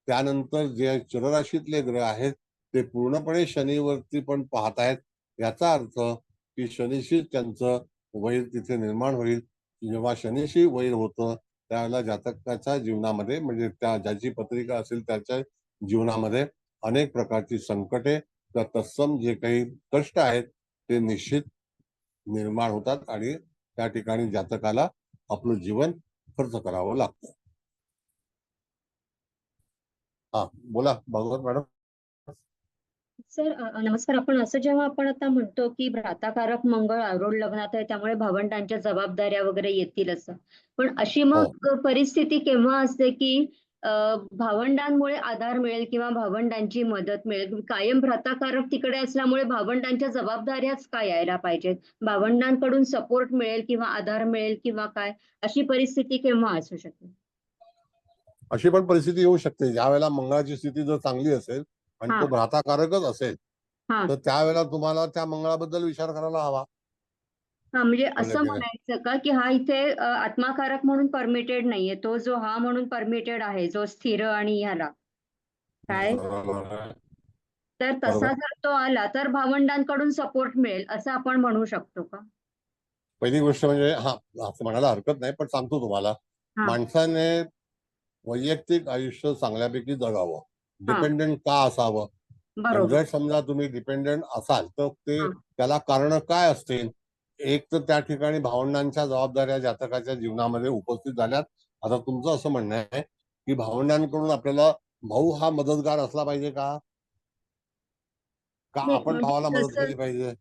त्यानंतर जे चरराशीतले ग्रह आहेत ते पूर्णपणे शनीवरती पण पाहत आहेत. याचा अर्थ की शनीशी त्यांचं वैर तिथे निर्माण होईल. जेव्हा शनीशी वैर होतं त्यावेळेला जातकाच्या जीवनामध्ये, म्हणजे त्या ज्याची पत्रिका असेल त्याच्या जीवनामध्ये अनेक प्रकारची संकटे किंवा तत्सम जे काही कष्ट आहेत ते निश्चित निर्माण होतात आणि त्या ठिकाणी जातकाला आपलं जीवन खर्च करावं लागतं. हा, बोला भागवत मॅडम. सर नमस्कार. आपण असं जेव्हा आपण आता म्हणतो की भ्राताकारक मंगळ आरूढ लग्नात आहे त्यामुळे भावंडांच्या जबाबदाऱ्या वगैरे येतील असं, पण अशी मग परिस्थिती केव्हा असते की भावंडांमुळे आधार मिळेल किंवा भावंडांची मदत मिळेल? कायम भ्राताकारक तिकडे असल्यामुळे भावंडांच्या जबाबदाऱ्याच काय यायला पाहिजेत? भावंडांकडून सपोर्ट मिळेल किंवा आधार मिळेल किंवा काय, अशी परिस्थिती केव्हा असू शकेल? अशी पण परिस्थिती येऊ शकते ज्या वेळेला मंगळाची स्थिती जर चांगली असेल आणि हा तो भ्राताकारकच असेल हा तर त्यावेळेला तुम्हाला त्या मंगळाबद्दल विचार करायला हवा. हा म्हणजे कळलं असं की नाही? म्हणायचं का की हा इथे आत्माकारक म्हणून परमिटेड नाहीये, तो जो हा म्हणून परमिटेड आहे, जो स्थिर आणि ह्याला काय, तर तसा बरोबर. जर तो आला तर भावंडांकडून सपोर्ट मिळेल असं आपण म्हणू शकतो का? पहिली गोष्ट म्हणजे हा, असं म्हणायला हरकत नाही, पण सांगतो तुम्हाला, हा माणसाने वैयक्तिक आयुष्य चांगल्यापैकी जगावं, हा डिपेंडेंट का असावं. आणि बरोबर. जर समजा तुम्ही डिपेंडेंट असाल तर हा त्याला कारण काय असतील? एक तर त्या ठिकाणी भावंडांच्या जबाबदाऱ्या जातकाच्या जीवनामध्ये उपस्थित झाल्यात. आता तुमचं असं म्हणणं आहे की भावंडांकडून आपल्याला भाऊ हा मदतगार असला पाहिजे का? का नाही आपण म्हणजे भावाला मदत जसं केली पाहिजे?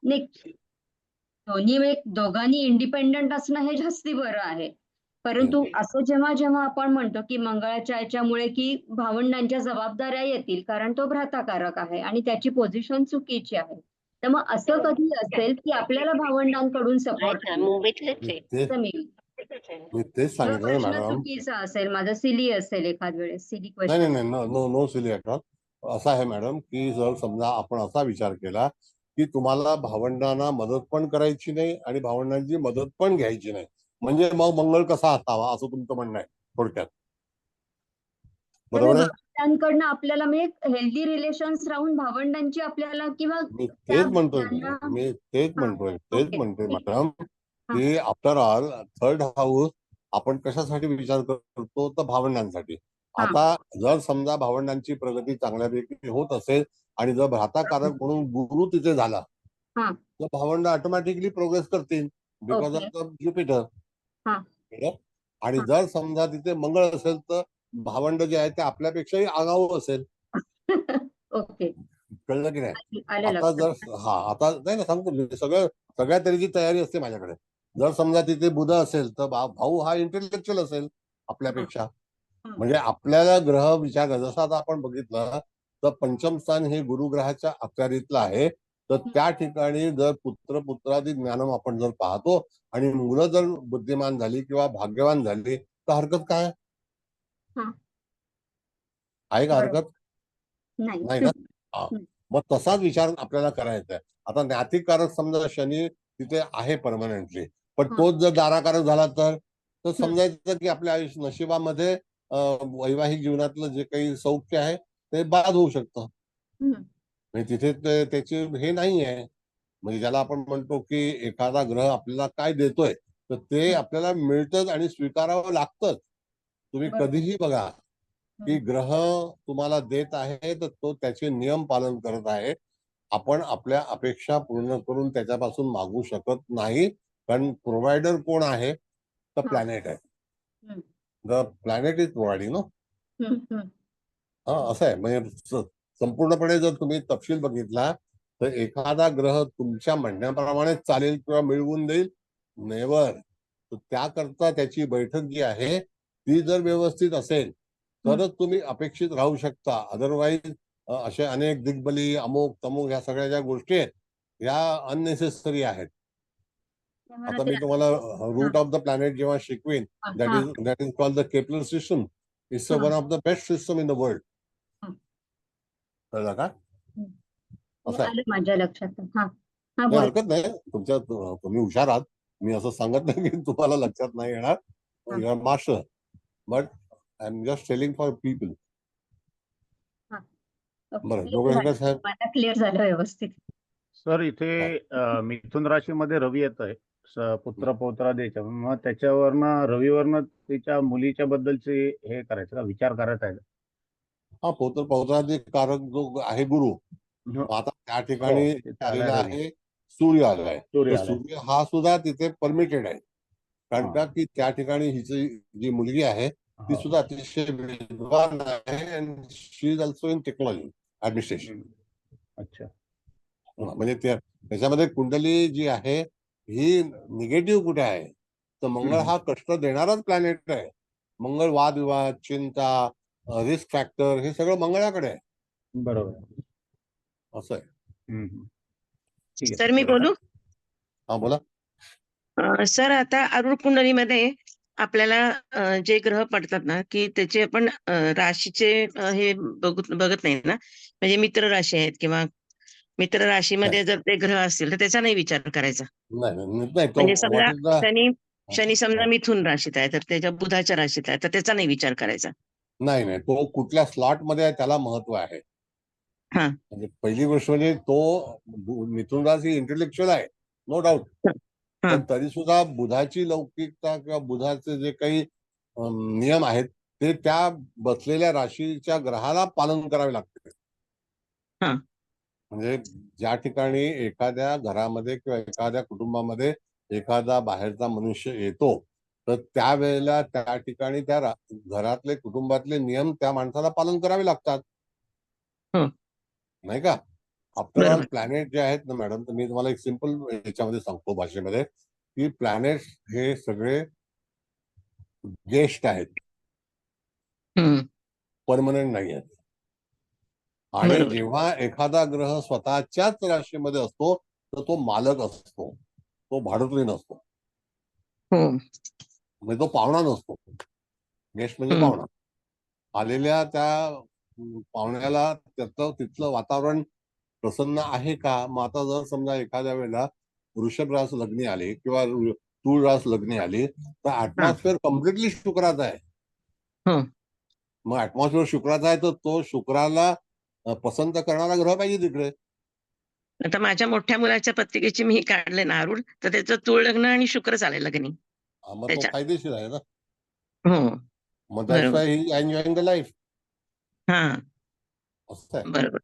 नाही, दोघांनी इंडिपेंडंट असणं हे जास्ती बरं आहे, परंतु असं जेव्हा जेव्हा आपण म्हणतो की मंगळाच्या याच्यामुळे की भावंडांच्या जबाबदाऱ्या येतील कारण तो भ्राताकारक आहे आणि त्याची पोझिशन चुकीची आहे, तर मग असं कधी असेल की आपल्याला भावंडांकडून सपोर्ट मी तेच मिळेल? मी तेच किंवा सांगितलं ना प्रश्न मॅडम. चुकीचा असेल, माझा सिली असेल, एखाद वेळेस सिली नाही नाही क्वेश्चन. नाही, no no no silly at all. असं आहे मॅडम की जर समजा आपण असा विचार केला की तुम्हाला भावंडांना मदत पण करायची नाही आणि भावंडांची मदत पण घ्यायची नाही, म्हणजे मग मंगळ कसा असावा असं तुमचं म्हणणं आहे थोडक्यात, बरोबर आहे? भावंडांकडनं आपल्याला म्हणजे हेल्दी रिलेशन्स राहून भावंडांची आपल्याला किंवा मी त्या तेच म्हणतोय त्यांना. तेच हा म्हणतोय ओके मॅडम हा की आफ्टर ऑल थर्ड हाऊस आपण कशासाठी विचार करतो? तर भावंडांसाठी. हा आता जर समजा भावंडांची प्रगती चांगल्यापैकी होत असेल आणि जर भ्राताकारक म्हणून गुरु तिथे झाला हा तर भावंड ऑटोमॅटिकली प्रोग्रेस करतील because of okay the Jupiter. हा आणि हा. जर समजा तिथे मंगळ असेल तर भावंड जे आहे ते आपल्यापेक्षाही आगाऊ असेल. ओके, कळलं की नाही? आलं आता जर लक्षात. आता नाही ना, सांगतो मी सगळ्या तऱ्हेची तयारी असते माझ्याकडे. जर समजा तिथे बुध असेल तर भाऊ हा इंटेलेक्च्युअल असेल आपल्यापेक्षा. हं. म्हणजे आपल्याला ग्रह विचार जसं आता आपण बघितलं तर पंचम स्थान हे गुरुग्रहाच्या अखत्यारीतलं आहे. तर त्या ठिकाणी जर पुत्रादी ज्ञानम आपण जर पाहतो आणि मुलं जर बुद्धिमान झाली किंवा भाग्यवान झाली तर हरकत काय हा. आहे का? बरोबर. हरकत नाही. नाही ना. हा. हं. मग तसाच विचार आपल्याला करायचा आहे. आता ज्ञातिकारक समजा शनी तिथे आहे परमनंटली, पण हं. तोच जर दाराकारक झाला तर हं. समजायचं की आपल्या आयुष्य नशिबामध्ये वैवाहिक जीवनातलं जे काही सौख्य आहे ते बाद होऊ शकतं. हं. म्हणजे तिथे त्याचे हे नाही आहे. म्हणजे ज्याला आपण म्हणतो की एखादा ग्रह आपल्याला काय देतोय तर ते आपल्याला मिळतच आणि स्वीकारावं लागतंच. तुम्ही बरोबर. कधीही बघा की हं. ग्रह तुम्हाला देत आहे तर तो त्याचे नियम पालन करत आहे. आपण आपल्या अपेक्षा पूर्ण करून त्याच्यापासून मागू शकत नाही. कारण प्रोव्हायडर कोण आहे? तर हा. प्लॅनेट आहे. हं. The planet is providing. हं. हं. असं आहे. म्हणजे संपूर्णपणे जर तुम्ही तपशील बघितला तर एखादा ग्रह तुमच्या म्हणण्याप्रमाणे चालेल किंवा मिळवून देईल नेवर. तर त्याकरता त्याची बैठक जी आहे ती जर व्यवस्थित असेल तरच तुम्ही अपेक्षित राहू शकता. अदरवाईज असे अनेक दिग्बली अमुक तमुक ह्या सगळ्या ज्या गोष्टी आहेत या अननेसेसरी आहेत. त्यामुळे आता ते मी तुम्हाला हा. रूट ऑफ द प्लॅनेट जेव्हा शिकवेन हा. That is called the Kepler system. It's हा. One of the best system in the world. हं. कळलं का? हं. असं आहे. आलं माझ्या लक्षात. हा. हा, नाही बोल. हरकत नाही. तुम्ही हुशार आहात. मी असं सांगत नाही की तुम्हाला लक्षात नाही येणार. हा. You are master. But I am just telling for people. Okay. बरं क्लिअर जोगळेकर झालं. साहेब. मला क्लिअर झालं व्यवस्थित. सर इथे मिथुन राशीमध्ये रवी येत आहे. पुत्र पौत्रादेश. मग त्याच्यावरनं रवीवरनं तिच्या मुलीच्या बद्दलचे हे करायचं का, विचार करायचा आहे? हा पौत्राधिक कारक जो आहे गुरु. हो, आता त्या ठिकाणी तिथे आलेला आलाय रवी. आहे सूर्य आलाय. सूर्य तर आलाय. सूर्य हा सुद्धा तिथे परमिटेड आहे. कारण हा. का की त्या ठिकाणी हिची जी मुलगी आहे ती हो. सुद्धा अतिशय विद्वान आहे and she is also in technology administration. अच्छा. म्हणजे त्याच्यामध्ये कुंडली जी आहे ही निगेटिव्ह कुठे आहे तर मंगळ हा कष्ट देणाराच प्लॅनेट आहे. मंगळ वादविवाद चिंता रिस्क फॅक्टर हे सगळं मंगळाकडे आहे. बरोबर. असं आहे. ठीक आहे. सर मी बोलू? हा बोला. सर आता अरुण कुंडलीमध्ये आपल्याला जे ग्रह पडतात ना की त्याचे आपण राशीचे हे बघत नाही ना. म्हणजे मित्र राशी आहेत किंवा मित्र राशीमध्ये जर ते ग्रह असतील तर त्याचा नाही विचार करायचा. नाही तो म्हणजे समजा व्हॉट इज द शनी समजा मिथुन राशीत आहे तर त्याच्या बुधाच्या राशीत आहे तर त्याचा नाही विचार करायचा. नाही तो कुठल्या स्लॉट मध्ये आहे त्याला महत्व आहे. हा. म्हणजे पहिली गोष्ट म्हणजे तो मिथुन राशी इंटेलेक्च्युअल आहे नो डाऊट. हा. पण तरी सुद्धा बुधाची लौकिकता किंवा बुधाचे जे काही नियम आहेत ते त्या बसलेल्या राशीच्या ग्रहाला पालन करावे लागते. हा. म्हणजे ज्या ठिकाणी एखाद्या घरामध्ये किंवा एखाद्या कुटुंबामध्ये एखादा बाहेरचा मनुष्य येतो तर त्यावेळेला त्या ठिकाणी त्या घरातले कुटुंबातले नियम त्या माणसाला पालन करावे लागतात. नाही का? आफ्टर ऑल बरोबर. प्लॅनेट जे आहेत ना मॅडम तर मी तुम्हाला एक सिंपल याच्यामध्ये सांगतो भाषेमध्ये की प्लॅनेट हे सगळे गेस्ट आहेत. परमनंट नाही आहेत. आणि बरोबर. जेव्हा एखादा ग्रह स्वतःच्याच राशीमध्ये असतो तर तो मालक असतो. तो भाडोत्री नसतो. म्हणजे तो पाहुणा नसतो. गेस्ट म्हणजे पाहुणा. आलेल्या त्या पाहुण्याला त्याचं तिथलं वातावरण प्रसन्न आहे का? मग आता जर समजा एखाद्या वेळेला वृषभ रास लग्नी आली किंवा तूळ रास लग्नी आली तर ऍटमॉस्फिअर कम्प्लिटली शुक्राचा आहे. मग ऍटमॉस्फिअर शुक्राचा आहे तर तो शुक्राला पसंत करणारा ग्रह पाहिजे तिकडे. आता माझ्या मोठ्या मुलाच्या पत्रिकेची मी काढले ना अरुण तर त्याचं तूळ लग्न आणि शुक्र चालेल लग्नी मग तो त्याच्या. फायदेशीर आहे ना. हो. मग that's why he enjoying the life. हा. असं आहे. बरोबर.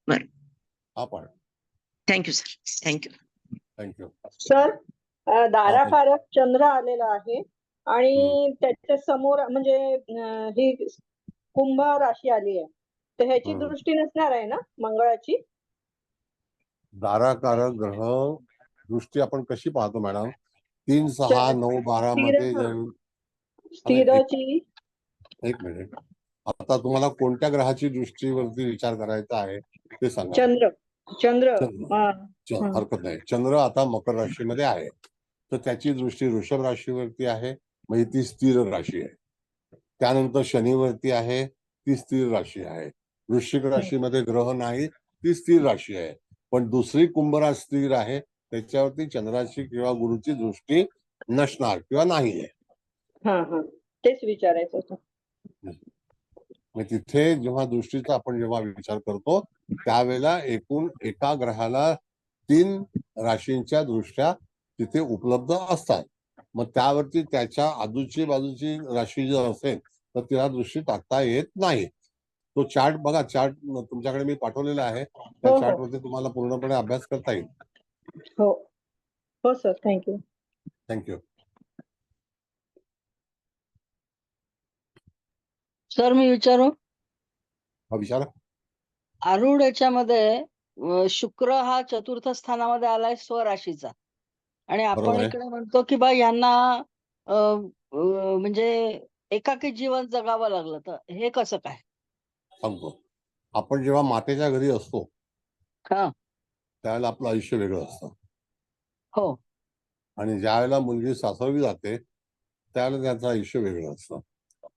बरं. आपण thank you sir. Thank you. Thank you. Sir दाराकारक चंद्र आलेला आहे आणि त्याच्या समोर म्हणजे ही कुंभ राशी आली आहे, तर ह्याची दृष्टी नसणार आहे ना मंगळाची? दाराकारक ग्रह दृष्टी आपण कशी पाहतो मॅडम? 3, 6, 9, 12 मध्ये स्थिरची एक मिनिट, आता तुम्हाला कोणत्या ग्रहाची दृष्टीवरती विचार करायचा आहे ते सांगा. चंद्र चंद्र हरकत नाही. चंद्र आता मकर राशीमध्ये आहे, तर त्याची दृष्टी वृषभ राशीवरती आहे, म्हणजे ती स्थिर राशी आहे. त्यानंतर शनीवरती आहे, ती स्थिर राशी आहे. वृश्चिक राशीमध्ये ग्रह नाही, ती स्थिर राशी आहे. पण दुसरी कुंभ राशी स्थिर आहे, त्याच्यावरती चंद्राची किंवा गुरुची दृष्टी नसणार किंवा नाही आहे. तेच विचारायचं होतं. मग तिथे जेव्हा दृष्टीचा आपण जेव्हा विचार करतो त्यावेळेला एकूण एका ग्रहाला 3 राशींच्या दृष्ट्या तिथे उपलब्ध असतात. मग त्यावरती त्याच्या आजूची बाजूची राशी जर असेल तर तिला दृष्टी टाकता येत नाही. तो चार्ट बघा, चार्ट तुमच्याकडे मी पाठवलेला आहे, त्या चार्टवरती तुम्हाला पूर्णपणे अभ्यास करता येईल. हो हो सर, थँक्यू. थँक्यू. सर मी विचारू? विचारा. आरूढ याच्यामध्ये शुक्र हा चतुर्थ स्थानामध्ये आलाय स्वराशीचा, आणि आपण इकडे म्हणतो की बा यांना म्हणजे एकाकी जीवन जगावं लागलं, तर हे कसं काय? सांगतो. आपण जेव्हा मातेच्या घरी असतो त्यावेळेला आपलं आयुष्य वेगळं असतं. हो. आणि ज्या वेळेला मुलगी सासरवी जाते त्यावेळेला त्यांचं आयुष्य वेगळं असतं.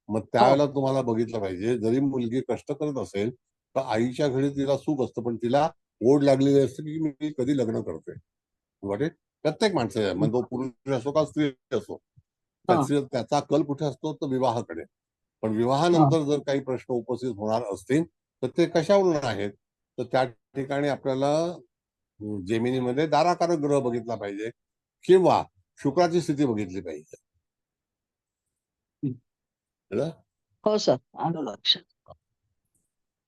मग त्यावेळेला तुम्हाला बघितलं पाहिजे, जरी मुलगी कष्ट करत असेल तर आईच्या घरी तिला सुख असतं, पण तिला ओढ लागलेली असते की मी कधी लग्न करते. प्रत्येक माणसाच्या, मग तो पुरुष असो का स्त्री असो, त्याचा कल कुठे असतो तर विवाहाकडे. पण विवाहानंतर जर काही प्रश्न उपस्थित होणार असतील तर ते कशावरून आहेत, तर त्या ठिकाणी आपल्याला जेमिनीमध्ये दाराकारक ग्रह बघितला पाहिजे किंवा शुक्राची स्थिती बघितली पाहिजे. हो सर, आलं लक्षात.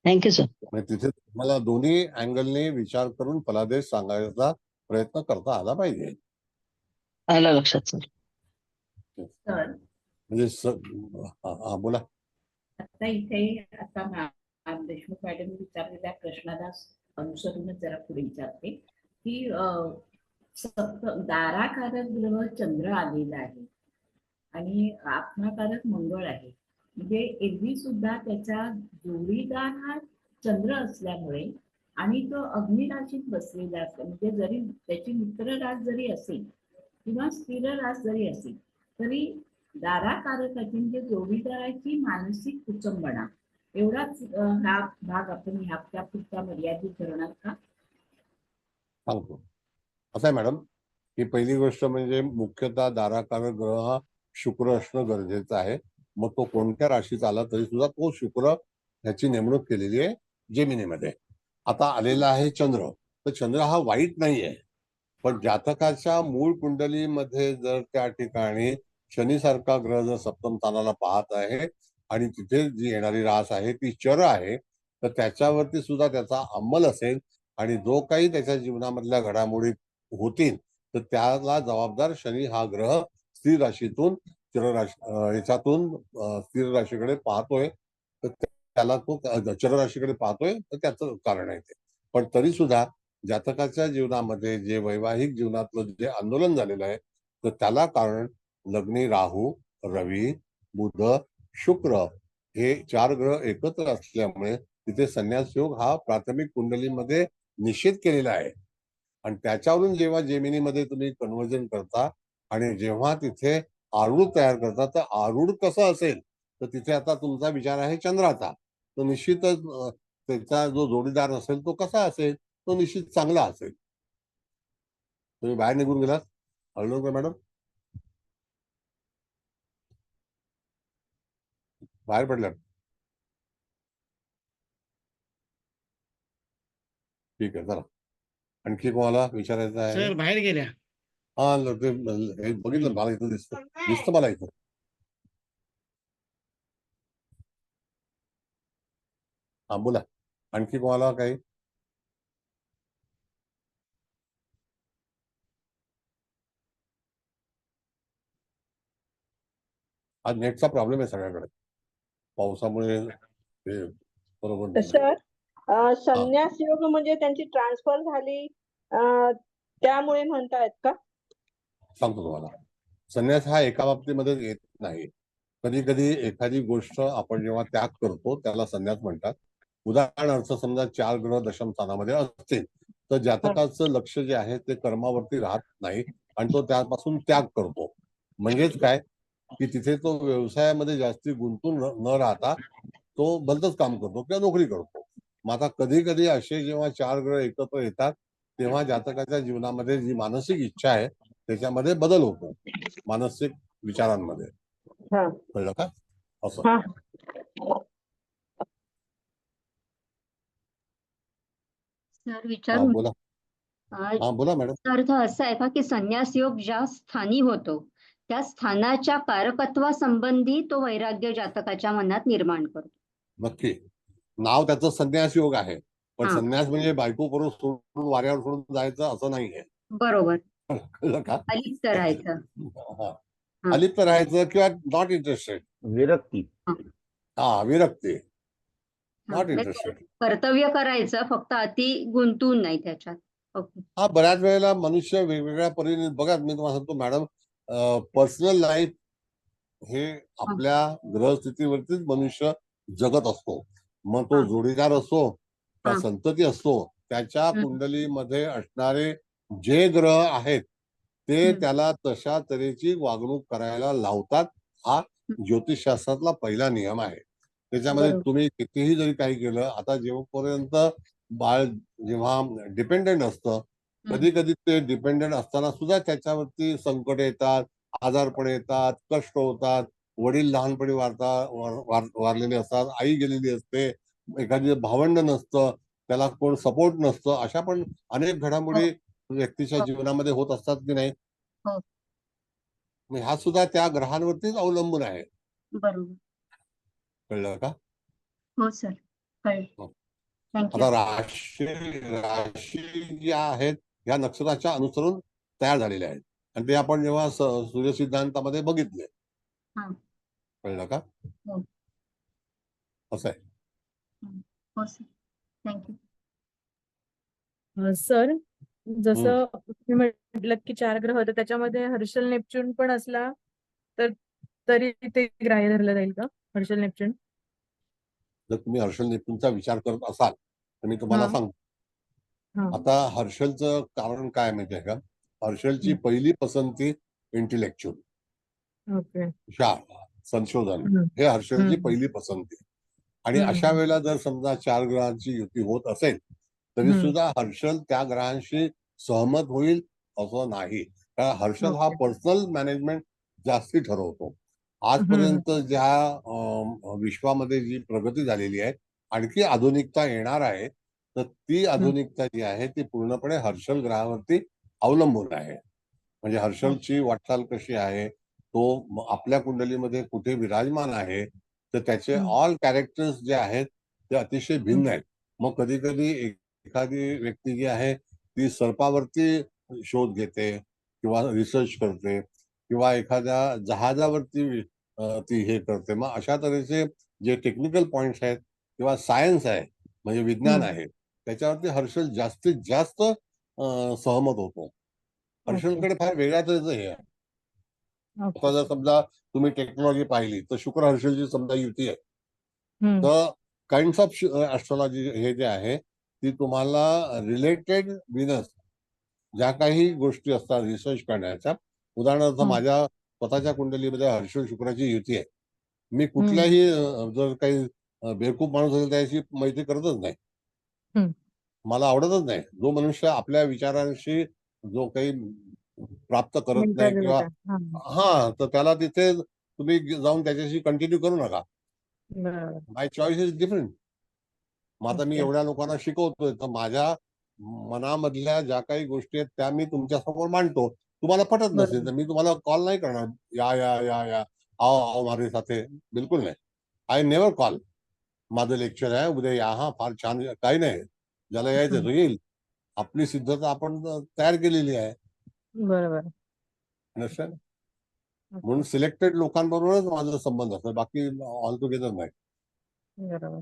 Thank you sir. तिथे तुम्हाला दोन्ही अँगलने विचार करून फलादेश सांगायचा प्रयत्न करता आला पाहिजे. आलं लक्षात सर. म्हणजे बोला. आता इथे देशमुख मॅडम विचारलेल्या प्रश्नाला अनुसरूनच जरा पुढे विचारते की दाराकारक ग्रह चंद्र आलेला आहे आणि आत्माकारक मंगळ आहे, म्हणजे एरवी सुद्धा त्याचा जोडीदार हा चंद्र असल्यामुळे आणि तो अग्नी राशीत बसलेला असतो, म्हणजे जरी त्याची मित्र रास जरी असेल किंवा स्थिर रास जरी असेल तरी दाराकारकाची म्हणजे जोडीदाराची मानसिक कुचंबणा एवढाच हा भाग आपण ह्या पुरता मर्यादित धरणार का? सांगतो. असं आहे मॅडम, ही पहिली गोष्ट म्हणजे मुख्यतः दाराकारक ग्रह हा शुक्र असणं गरजेचं आहे. मग तो कोणत्या राशीत आला तरी सुद्धा तो शुक्र ह्याची नेमणूक केलेली आहे जेमिनीमध्ये. आता आलेला आहे चंद्र, तर चंद्र हा वाईट नाहीये, पण जातकाच्या मूळ कुंडलीमध्ये जर त्या ठिकाणी शनीसारखा ग्रह जर सप्तम स्थानाला पाहत आहे आणि तिथे जी येणारी रास आहे ती चर आहे, तर त्याच्यावरती सुद्धा त्याचा अंमल असेल आणि जो काही त्याच्या जीवनामधल्या घडामोडी होतील तर त्याला जबाबदार शनी हा ग्रह स्थिर राशीतून याच्यातून स्थिर राशीकडे पाहतोय, तर त्याला तो चर राशीकडे पाहतोय, तर त्याचं कारण आहे ते. पण तरी सुद्धा जातकाच्या जीवनामध्ये जे वैवाहिक जीवनातलं जे आंदोलन झालेलं आहे तर त्याला कारण लग्नी राहू, रवी, बुध, शुक्र हे 4 ग्रह एकत्र असल्यामुळे तिथे संन्यास योग हा प्राथमिक कुंडलीमध्ये निश्चित केलेला आहे. आणि त्याच्यावरून जेव्हा जेमिनीमध्ये तुम्ही कन्व्हर्जन करता आणि जेव्हा तिथे आरूढ तयार करता, तर आरूढ कसं असेल तर तिथे आता तुमचा विचार आहे चंद्राचा, तर निश्चितच त्याचा जो जोडीदार असेल तो कसा असेल, तो निश्चित चांगला असेल. तुम्ही बाहेर निघून गेलात हळूहळू मॅडम, बाहेर पडल्यात. ठीक आहे, चला आणखी कोणाला विचारायचं आहे? सर बाहेर गेल्या. हा ते बघितलं, मला इथं दिसतं मला इथं. हा बोला, आणखी कोणाला काही? आज नेटचा प्रॉब्लेम आहे सगळ्याकडे, पावसामुळे हे बरोबर नाही. सर संन्यास योग म्हणजे त्यांची ट्रान्सफर झाली त्यामुळे म्हणतायत का? सांगतो तुम्हाला, संन्यास हा एका बाबतीमध्ये येत नाही. कधी कधी एखादी गोष्ट आपण जेव्हा त्याग करतो त्याला संन्यास म्हणतात. उदाहरणार्थ समजा 4 ग्रह दशम स्थानामध्ये असतील तर जातकाचं लक्ष जे आहे ते कर्मावरती राहत नाही आणि तो त्यापासून त्याग करतो. म्हणजेच काय की तिथे तो व्यवसायामध्ये जास्ती गुंतून न राहता तो भलतंच काम करतो किंवा नोकरी करतो. मग आता कधी कधी असे जेव्हा 4 ग्रह एकत्र येतात तेव्हा जातकाच्या जीवनामध्ये जी मानसिक इच्छा आहे त्याच्यामध्ये बदल होतो, मानसिक विचारांमध्ये. कळलं का? असं. सर विचारू बोला. बोला मॅडम. अर्थ असा आहे का की संन्यास योग ज्या स्थानी होतो त्या स्थानाच्या कारकत्वासंबंधी तो वैराग्य जातकाच्या मनात निर्माण करतो. नक्की. नाव त्याचं संन्यास योग आहे, पण हा. संन्यास म्हणजे बायको करून सोडून वाऱ्यावर सोडून जायचं असं नाहीये. बरोबर. कळलं का? अलिप्त राहायचं. अलिप्त राहायचं किंवा नॉट इंटरेस्टेड. विरक्ती. विरक्ती. Not interested. कर्तव्य करायचं, फक्त अति गुंतून नाही त्याच्यात. ओके. बऱ्याच वेळेला मनुष्य वेगवेगळ्या परीने बघा, मी तुम्हाला सांगतो मॅडम, पर्सनल लाईफ हे आपल्या ग्रहस्थितीवरतीच मनुष्य जगत असतो. मग तो जोडीदार असो का संतती असतो, त्याच्या कुंडलीमध्ये असणारे जे ग्रह आहेत ते त्याला तशा तऱ्हेची वागणूक करायला लावतात. हा ज्योतिषशास्त्रातला पहिला नियम आहे. त्याच्यामध्ये तुम्ही कितीही जरी काही केलं, आता जेव्हापर्यंत बाळ जेव्हा डिपेंडेंट असतं, कधी कधी ते डिपेंडेंट असताना सुद्धा त्याच्यावरती संकट येतात, आजारपण येतात, कष्ट होतात. वडील लहानपणी वारलेले असतात, आई गेलेली असते, एखादी भावंड नसतं, त्याला कोण सपोर्ट नसतं. अशा पण अनेक घडामोडी व्यक्तीच्या जीवनामध्ये होत असतात की नाही? हा सुद्धा त्या ग्रहांवरतीच अवलंबून आहे. बरोबर. कळलं का? हो सर, कळलं. थँक्यू. आता राशी ज्या आहेत ह्या नक्षत्राच्या अनुसरून तयार झालेल्या आहेत आणि ते आपण जेव्हा सूर्य सिद्धांतामध्ये बघितले. कळलं का? असं आहे. हो सर, थँक्यू. सर, जसं तुम्ही म्हटलं की 4 ग्रह होते त्याच्यामध्ये हर्षल नेपच्यून पण असला तर तरी ते ग्राह्य धरलं जाईल का? हर्षल नेपच्यून जर तुम्ही हर्षल नेपच्यूनचा विचार करत असाल तर मी तुम्हाला सांगतो. आता हर्षलचं कारण काय माहितीये का? हर्षलची पहिली पसंती इंटेलेक्च्युअल, संशोधन, हे हर्षलची पहिली पसंती. आणि अशा वेळेला जर समजा 4 ग्रहांची युती होत असेल तरी सुद्धा हर्षल त्या ग्रहांशी सहमत होईल असं नाही. कारण हर्षल हा पर्सनल मॅनेजमेंट जास्ती ठरवतो. आजपर्यंत ज्या विश्वामध्ये जी प्रगती झालेली आहे, आणखी आधुनिकता येणार आहे, तर ती आधुनिकता जी आहे ती पूर्णपणे हर्षल ग्रहावरती अवलंबून आहे. म्हणजे हर्षलची वाटचाल कशी आहे, तो आपल्या कुंडलीमध्ये कुठे विराजमान आहे, तर त्याचे ऑल कॅरेक्टर्स जे आहेत ते अतिशय भिन्न आहेत. मग कधी कधी एखादी व्यक्ती जी आहे ती सर्पावरती शोध घेते किंवा रिसर्च करते किंवा एखाद्या जहाजावरती ती हे करते. मग अशा तऱ्हेचे जे टेक्निकल पॉइंट्स आहेत किंवा सायन्स आहे म्हणजे विज्ञान आहे त्याच्यावरती हर्षल जास्तीत जास्त सहमत होतो. हर्षलकडे फार वेगळ्या तऱ्हेचं हे आहे. आता जर समजा तुम्ही टेक्नॉलॉजी पाहिली तर शुक्र हर्षलची समजा युती आहे, तर काइंड ऑफ ऍस्ट्रॉलॉजी हे जे आहे ती तुम्हाला रिलेटेड विनस ज्या काही गोष्टी असतात रिसर्च करण्याच्या, उदाहरणार्थ माझ्या स्वतःच्या कुंडलीमध्ये हर्षल शुक्राची युती आहे. मी कुठल्याही जर काही बेवकूफ माणूस असेल त्याची मैत्री करतच नाही, मला आवडतच नाही. जो मनुष्य आपल्या विचारांशी जो काही प्राप्त करत नाही किंवा तर त्याला तिथे तुम्ही जाऊन त्याच्याशी कंटिन्यू करू नका. माय चॉईस इज डिफरंट. मग आता मी एवढ्या लोकांना शिकवतोय तर माझ्या मनामधल्या ज्या काही गोष्टी आहेत त्या मी तुमच्या समोर मांडतो. तुम्हाला पटत नसेल तर मी तुम्हाला कॉल नाही करणार, या या या या आओ आओ माझे साथे, बिलकुल नाही. I never call. माझं लेक्चर आहे उद्या या, हा फार छान, काही नाही, ज्याला यायचं तो येईल. आपली सिद्धता आपण तयार केलेली आहे. बरोबर. अंडरस्टँड? म्हणून सिलेक्टेड लोकांबरोबरच माझा संबंध असतो, बाकी ऑल टुगेदर नाही, बरोबर.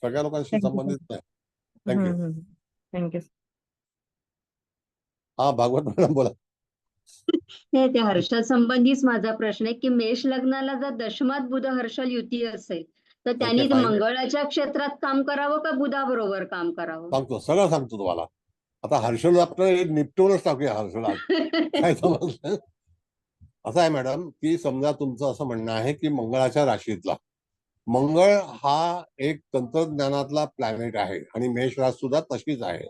सगळ्या लोकांशी Thank you, संबंधित नाही. थँक्यू. थँक्यू. हा, भागवत मॅडम बोला. नाही, त्या हर्षल संबंधीच माझा प्रश्न आहे की मेष लग्नाला जर दशमात बुध हर्षल युती असेल तर त्यांनी fine. मंगळाच्या क्षेत्रात काम करावं का बुधाबरोबर काम करावं? सगळं सांगतो तुम्हाला. आता हर्षल आपण एक निपटूनच टाकूया हर्षल आज. काय समजलं? असं आहे मॅडम की समजा तुमचं असं म्हणणं आहे की मंगळाच्या राशीतला मंगळ हा एक तंत्रज्ञानातला प्लॅनेट आहे आणि मेष रास सुद्धा तशीच आहे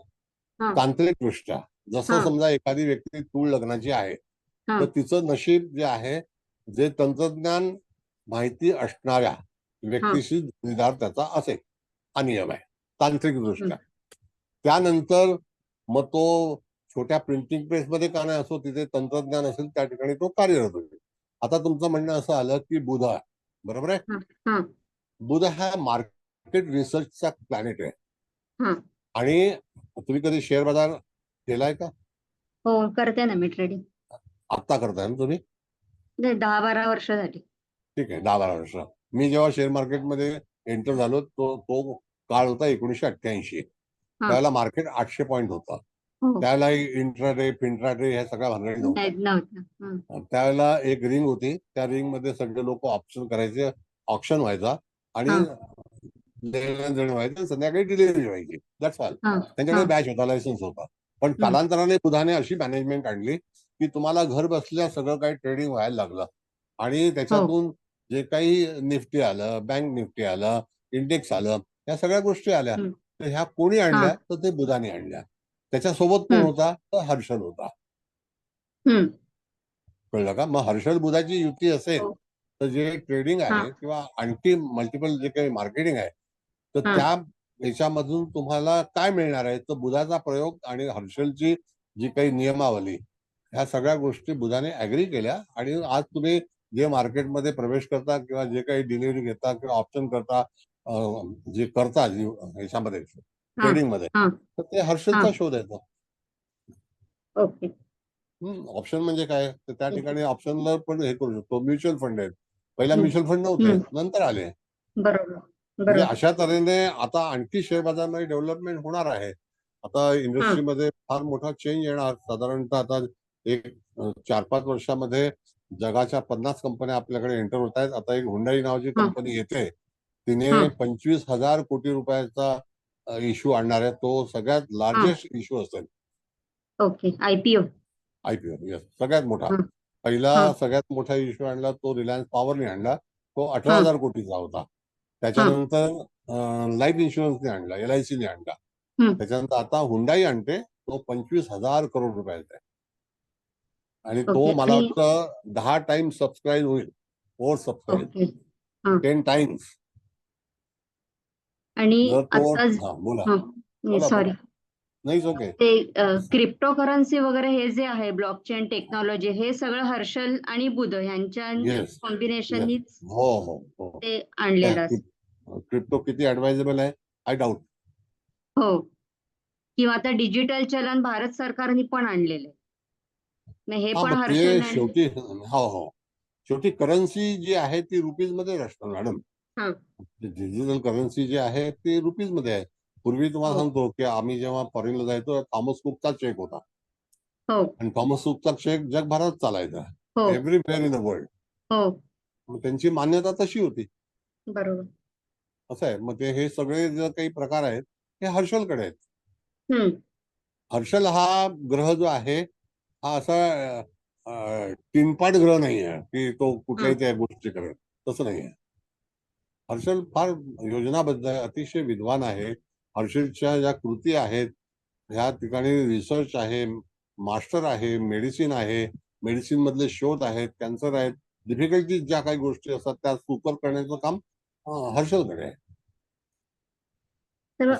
हा. तांत्रिक दृष्ट्या. जसं हा. समजा एखादी व्यक्ती तूळ लग्नाची आहे हा. तर तिचं नशीब जे आहे, जे तंत्रज्ञान माहिती असणाऱ्या व्यक्तीशी जोडीदार त्याचा असेल, हा नियम आहे तांत्रिक दृष्ट्या. त्यानंतर मग तो छोट्या प्रिंटिंग प्रेसमध्ये का नाही असो, तिथे तंत्रज्ञान असेल त्या ठिकाणी तो कार्यरत होईल. आता तुमचं म्हणणं असं आलं की बुध, बरोबर आहे, हा. बुध हा मार्केट रिसर्चचा प्लॅनेट आहे. हा. आणि तुम्ही कधी शेअर बाजार केलाय का? हो, करते ना मी ट्रेडिंग. आत्ता करताय ना तुम्ही? 10-12 वर्ष झाली. ठीक आहे, 10-12 वर्ष. मी जेव्हा शेअर मार्केटमध्ये एंटर झालो तो काळ होता 1988. त्यावेळेला मार्केट 800 पॉईंट होता. त्यावेळेला इंट्राडे फिंट्राडे ह्या सगळ्या भानगडी नव्हत्या. त्यावेळेला एक रिंग होती, त्या रिंग मध्ये सगळे लोक ऑप्शन करायचे, ऑप्शन व्हायचा आणि देणं व्हायचं, संध्याकाळी डिलिव्हरी व्हायची. That's all. त्यांच्याकडे बॅच होता, लायसन्स होता. पण कालांतराने बुधाने अशी मॅनेजमेंट आणली की तुम्हाला घर बसल्या सगळं काही ट्रेडिंग व्हायला लागलं आणि त्याच्यातून जे काही निफ्टी आलं, बँक निफ्टी आलं, इंडेक्स आलं, या सगळ्या गोष्टी आल्या. तर ह्या कोणी आणल्या? तर ते बुधाने आणल्या. त्याच्यासोबत कोण होता? तर हर्षल होता. कळलं का? मग हर्षल बुधाची युती असेल तर जे ट्रेडिंग आहे किंवा आणखी मल्टिपल जे काही मार्केटिंग आहे तर त्या याच्यामधून तुम्हाला काय मिळणार आहे? तर बुधाचा प्रयोग आणि हर्षलची जी काही नियमावली, ह्या सगळ्या गोष्टी बुधाने ऍग्री केल्या आणि आज तुम्ही जे मार्केटमध्ये प्रवेश करता किंवा जे काही डिलिव्हरी घेता किंवा ऑप्शन करता, जे करता ह्याच्यामध्ये ट्रेडिंग मध्ये, तर ते हर्षलचा शोध येतो. ओके. ऑप्शन म्हणजे काय? तर त्या ठिकाणी ऑप्शनला पण हे करू शकतो. म्युच्युअल फंड आहेत. पहिला म्युच्युअल फंड नव्हते, नंतर आले. बरोबर. म्हणजे अशा तऱ्हेने आता आणखी शेअर बाजारामध्ये डेव्हलपमेंट होणार आहे. आता इंडस्ट्रीमध्ये फार मोठा चेंज येणार. साधारणतः आता एक 4-5 वर्षामध्ये जगाच्या 50 कंपन्या आपल्याकडे एंटर होत आहेत. आता एक हुंडाई नावाची कंपनी येते, तिने 25,000 कोटी रुपयाचा इश्यू आणणार आहे. तो सगळ्यात लार्जेस्ट इश्यू असेल. ओके. आयपीओ. येस, सगळ्यात मोठा. पहिला सगळ्यात मोठा इश्यू आणला तो रिलायन्स पॉवरने आणला, तो 18,000 कोटीचा होता. त्याच्यानंतर लाईफ इन्शुरन्सने आणला, LIC ने आणला. त्याच्यानंतर आता हुंडाई आणते, तो 25,000 करोड रुपयाचा आहे. आणि तो मला वाटतं 10 टाइम्स सबस्क्राईब होईल, ओव्हर सबस्क्राईब 10 टाइम्स. आणि बोला. सॉरी, नाही, ओके. ते क्रिप्टो करन्सी वगैरे हे जे आहे, ब्लॉकचेन टेक्नॉलॉजी, हे सगळं हर्षल आणि बुध यांच्या कॉम्बिनेशननीच ते आणलेलं असतं. क्रिप्टो किती ऍडवायझेबल आहे? I doubt. हो. किंवा आता डिजिटल चलन भारत सरकारने पण आणलेलं आहे. हे पण हर्षल शेवटी शेवटी करन्सी जी आहे ती रुपीज मध्ये असणार मॅडम. डिजिटल करन्सी जी आहे ती रुपीज मध्ये आहे. पूर्वी तुम्हाला सांगतो की आम्ही जेव्हा फॉरेनला जायचो, थॉमस कुकचा चेक होता आणि थॉमस कुकचा चेक जगभरात चालायचा, एव्हरीवेअर इन द वर्ल्ड. त्यांची मान्यता तशी होती. बरोबर. असं आहे. मग ते हे सगळे जे काही प्रकार आहेत हे हर्षलकडे आहेत. हर्षल हा ग्रह जो आहे हा असा तीनपाट ग्रह नाही आहे की तो कुठल्याही त्या गोष्टी करेल, तसं नाही आहे. हर्षल फार योजनाबद्ध आहे, अतिशय विद्वान आहे. हर्षलच्या ज्या कृती आहेत ह्या ठिकाणी रिसर्च आहे, मास्टर आहे, मेडिसिन आहे, मेडिसिन मधले शोध आहेत, कॅन्सर आहेत, डिफिकल्टीज ज्या काही गोष्टी असतात त्या सुपर करण्याचं काम हर्षलकडे आहे. तर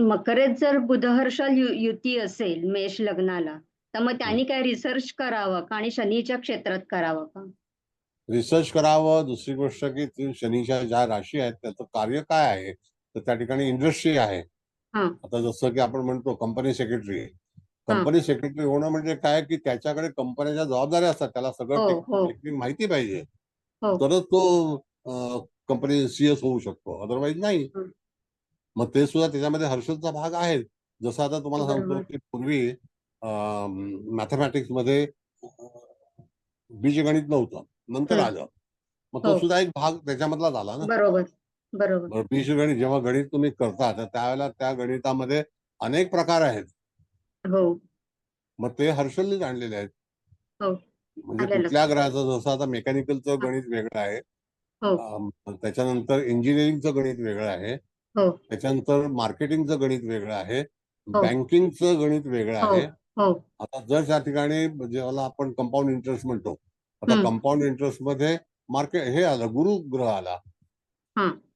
मकरेत जर बुध हर्षल युती असेल मेष लग्नाला, तर मग त्यांनी काय रिसर्च करावं का आणि शनीच्या क्षेत्रात करावं का? रिसर्च करावं. दुसरी गोष्ट की शनीच्या ज्या राशी आहेत त्याचं कार्य काय आहे, तर त्या ठिकाणी इंडस्ट्री आहे. आता जसं की आपण म्हणतो कंपनी सेक्रेटरी, कंपनी सेक्रेटरी होणं म्हणजे काय की त्याच्याकडे कंपनीच्या जबाबदाऱ्या असतात, त्याला सगळं टेक्निक माहिती पाहिजे, तरच तो कंपनी CS होऊ शकतो, अदरवाईज नाही. मग ते सुद्धा त्याच्यामध्ये हर्षदचा भाग आहे. जसं आता तुम्हाला सांगतो की पूर्वी मॅथमॅटिक्स मध्ये बीजगणित नव्हतं, नंतर आलं. मग तो सुद्धा एक भाग त्याच्यामधला झाला ना. बरोबर. बीजगणित जेव्हा गणित तुम्ही करता तर त्यावेळेला त्या गणितामध्ये अनेक प्रकार आहेत. मग ते हर्षलनीच आणलेले आहेत. म्हणजे कुठल्या ग्रहाचं, जसं आता मेकॅनिकलचं गणित वेगळं आहे, त्याच्यानंतर इंजिनिअरिंगचं गणित वेगळं आहे, त्याच्यानंतर मार्केटिंगचं गणित वेगळं आहे, बँकिंगचं गणित वेगळं आहे. आता जर त्या ठिकाणी जेव्हा आपण कंपाऊंड इंटरेस्ट म्हणतो, आता कंपाऊंड इंटरेस्ट मध्ये मार्केट हे आलं, गुरु ग्रह आला.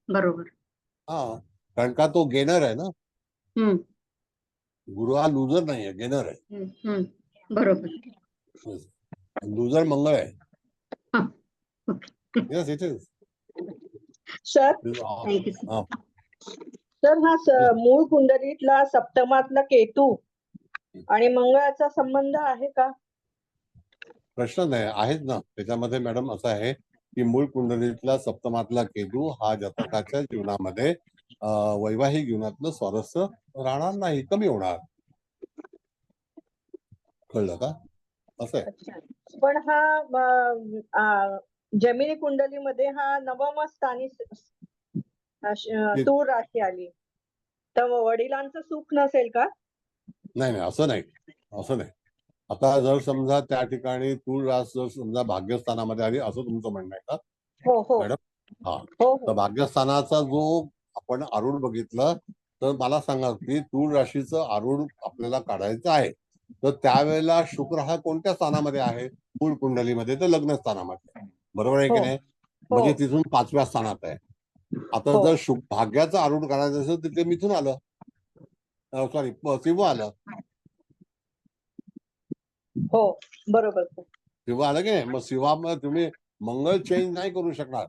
बरोबर. कारण का तो गेनर आहे ना. गुरु हा लुजर नाहीये, गेनर आहे. बरोबर. लुजर मंगळ आहे. Yes, it is. सर हा मूळ कुंडलीतला सप्तमातला केतू आणि मंगळाचा संबंध आहे का? प्रश्न नाही, आहेत ना. त्याच्यामध्ये मॅडम असं आहे की मूळ कुंडलीतला सप्तमातला केतू हा जातकाच्या जीवनामध्ये वैवाहिक जीवनातलं स्वारस्य राहणार नाही, कमी होणार. कळलं का? असं आहे. पण हा जमिनी कुंडलीमध्ये हा नवम स्थानी तूळ राशी आली, तर वडिलांचं सुख नसेल का? नाही, असं नाही, असं नाही. आता जर समजा त्या ठिकाणी तूळ रास जर समजा भाग्यस्थानामध्ये आली, असं तुमचं म्हणणं आहे का मॅडम? तर भाग्यस्थानाचा जो आपण आरूढ बघितलं, तर मला सांगा की तूळ राशीचं आरूढ आपल्याला काढायचं आहे, तर त्यावेळेला शुक्र हा कोणत्या स्थानामध्ये आहे? मूळ कुंडलीमध्ये, तर लग्न स्थानामध्ये, बरोबर आहे की नाही? म्हणजे तिथून 5व्या स्थानात आहे. आता जर भाग्याचं आरूढ करायचं असेल तर ते मिथून आलं, सॉरी शिव आलं. बरोबर. शिव आलं की नाही? मग शिवामध्ये तुम्ही मंगळ चेंज नाही करू शकणार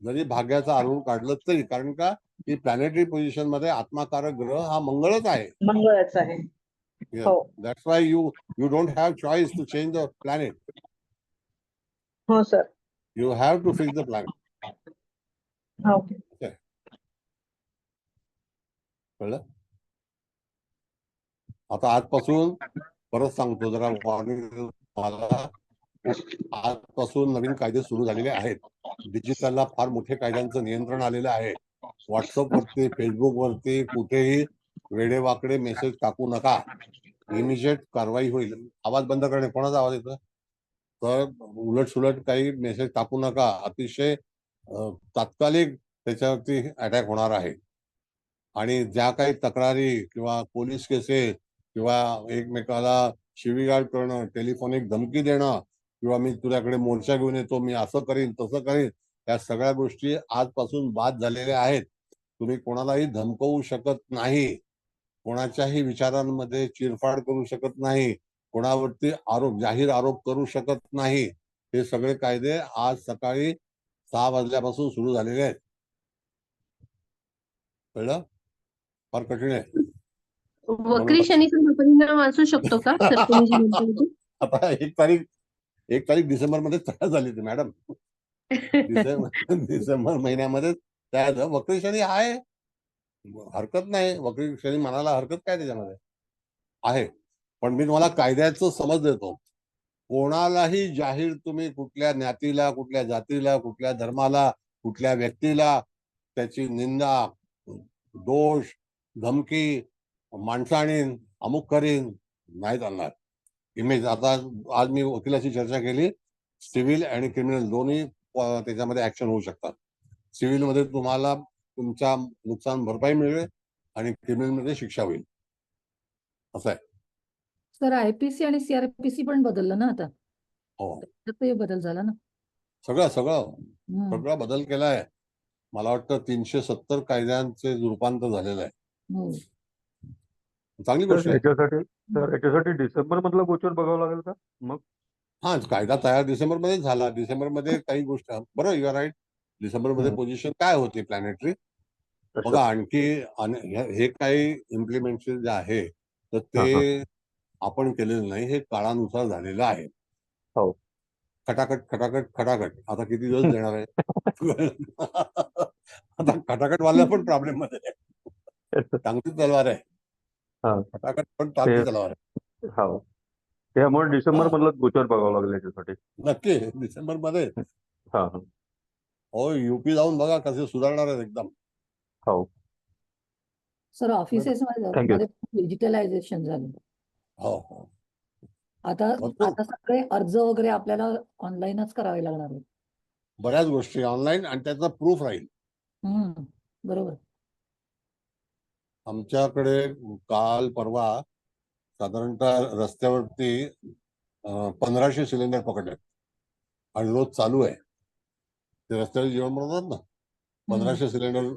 जरी भाग्याचं आरूढ काढलं तरी, कारण का की प्लॅनेटरी पोझिशन मध्ये आत्माकारक ग्रह हा मंगळच आहे. मंगळच आहे. That's why you don't have choice to change the planet. हो sir. You have to fix the planet. कळलं? आता आजपासून परत सांगतो, जरा मला आजपासून नवीन कायदे सुरू झालेले आहेत. डिजिटलला फार मोठे कायद्यांचं नियंत्रण आलेलं आहे. व्हॉट्सअप वरती, फेसबुक वरती कुठेही वेडेवाकडे मेसेज टाकू नका, इमिजिएट कारवाई होईल. आवाज बंद करणे. कोणाचा आवाज येतो? तर उलट सुलट काही मेसेज टाकू नका, अतिशय तात्कालिक त्याच्यावरती अटॅक होणार आहे. आणि ज्या काही तक्रारी किंवा पोलीस केसेस किंवा एकमेकाला शिवीगाळ करणं, टेलिफोनिक धमकी देणं, किंवा मी तुझ्याकडे मोर्चा घेऊन येतो, मी असं करीन तसं करीन, या सगळ्या गोष्टी आजपासून बाद झालेल्या आहेत. तुम्ही कोणालाही धमकवू शकत नाही, कोणाच्याही विचारांमध्ये चिरफाड करू शकत नाही, कोणावरती जाहीर आरोप करू शकत नाही. हे सगळे कायदे आज सकाळी 6 वाजल्यापासून सुरू झालेले आहेत. कळलं? फार कठीण आहे. वक्री शनीचा परिणाम असू शकतो का? आता 1 तारीख डिसेंबर मध्ये तयार झाली होती मॅडम. डिसेंबर महिन्यामध्ये तयार. वक्री शनी आहे, हरकत नाही. वक्री शनी म्हणायला हरकत काय त्याच्यामध्ये आहे. पण मी तुम्हाला कायद्याचं समज देतो. कोणालाही जाहीर तुम्ही कुठल्या ज्ञातीला, कुठल्या जातीला, कुठल्या धर्माला, कुठल्या व्यक्तीला त्याची निंदा, दोष, धमकी, माणसाणीन, अमुक करीन नाही चालणार. इमेज आता आज मी वकिलाची चर्चा केली, सिव्हिल आणि क्रिमिनल दोन्ही त्याच्यामध्ये ऍक्शन होऊ शकतात. सिव्हिल मध्ये तुम्हाला तुमच्या नुकसान भरपाई मिळेल आणि क्रिमिनल मध्ये शिक्षा होईल, असं आहे. सर IPC आणि CRPC पण बदललं ना आता? हो, बदल झाला ना? सगळा बदल केलाय. मला वाटतं 370 कायद्यांचे रूपांतर झालेलं आहे. चांगली गोष्ट आहे. याच्यासाठी डिसेंबर मधला गोचर बघावं लागेल का मग? कायदा तयार डिसेंबर मध्ये झाला. डिसेंबर मध्ये काही गोष्ट, बरोबर, यू आर राईट. डिसेंबर मध्ये पोझिशन काय होती प्लॅनेटरी बघा. आणखी हे काही इम्प्लिमेंटेशन जे आहे तर ते आपण केलेलं नाही, हे काळानुसार झालेलं आहे. हो. खटाखट खटाखट खटाखट आता किती दिवस देणार आहे? आता खटाखट वाला पण प्रॉब्लेम मध्ये आहे. टांगती तलवार आहे. हा. खटाखट पण टांगती तलवार आहे. हो. त्यामुळे डिसेंबर मधलं गोचर बघावं लागेल याच्यासाठी. नक्की डिसेंबर मध्ये. हा. हो, युपी जाऊन बघा कसे सुधारणार आहेत एकदम. हो. सर ऑफिसेस मध्ये डिजिटलायझेशन झालं. हो हो. आता सगळे अर्ज वगैरे आपल्याला ऑनलाईनच करावे लागणार आहेत. बऱ्याच गोष्टी ऑनलाईन आणि त्याचा प्रूफ राहील. बरोबर. आमच्याकडे काल परवा साधारणतः रस्त्यावरती 1500 सिलेंडर पकडले आणि रोज चालू आहे. ते रस्त्यावर जेवण बनवतात ना, 1500 सिलेंडर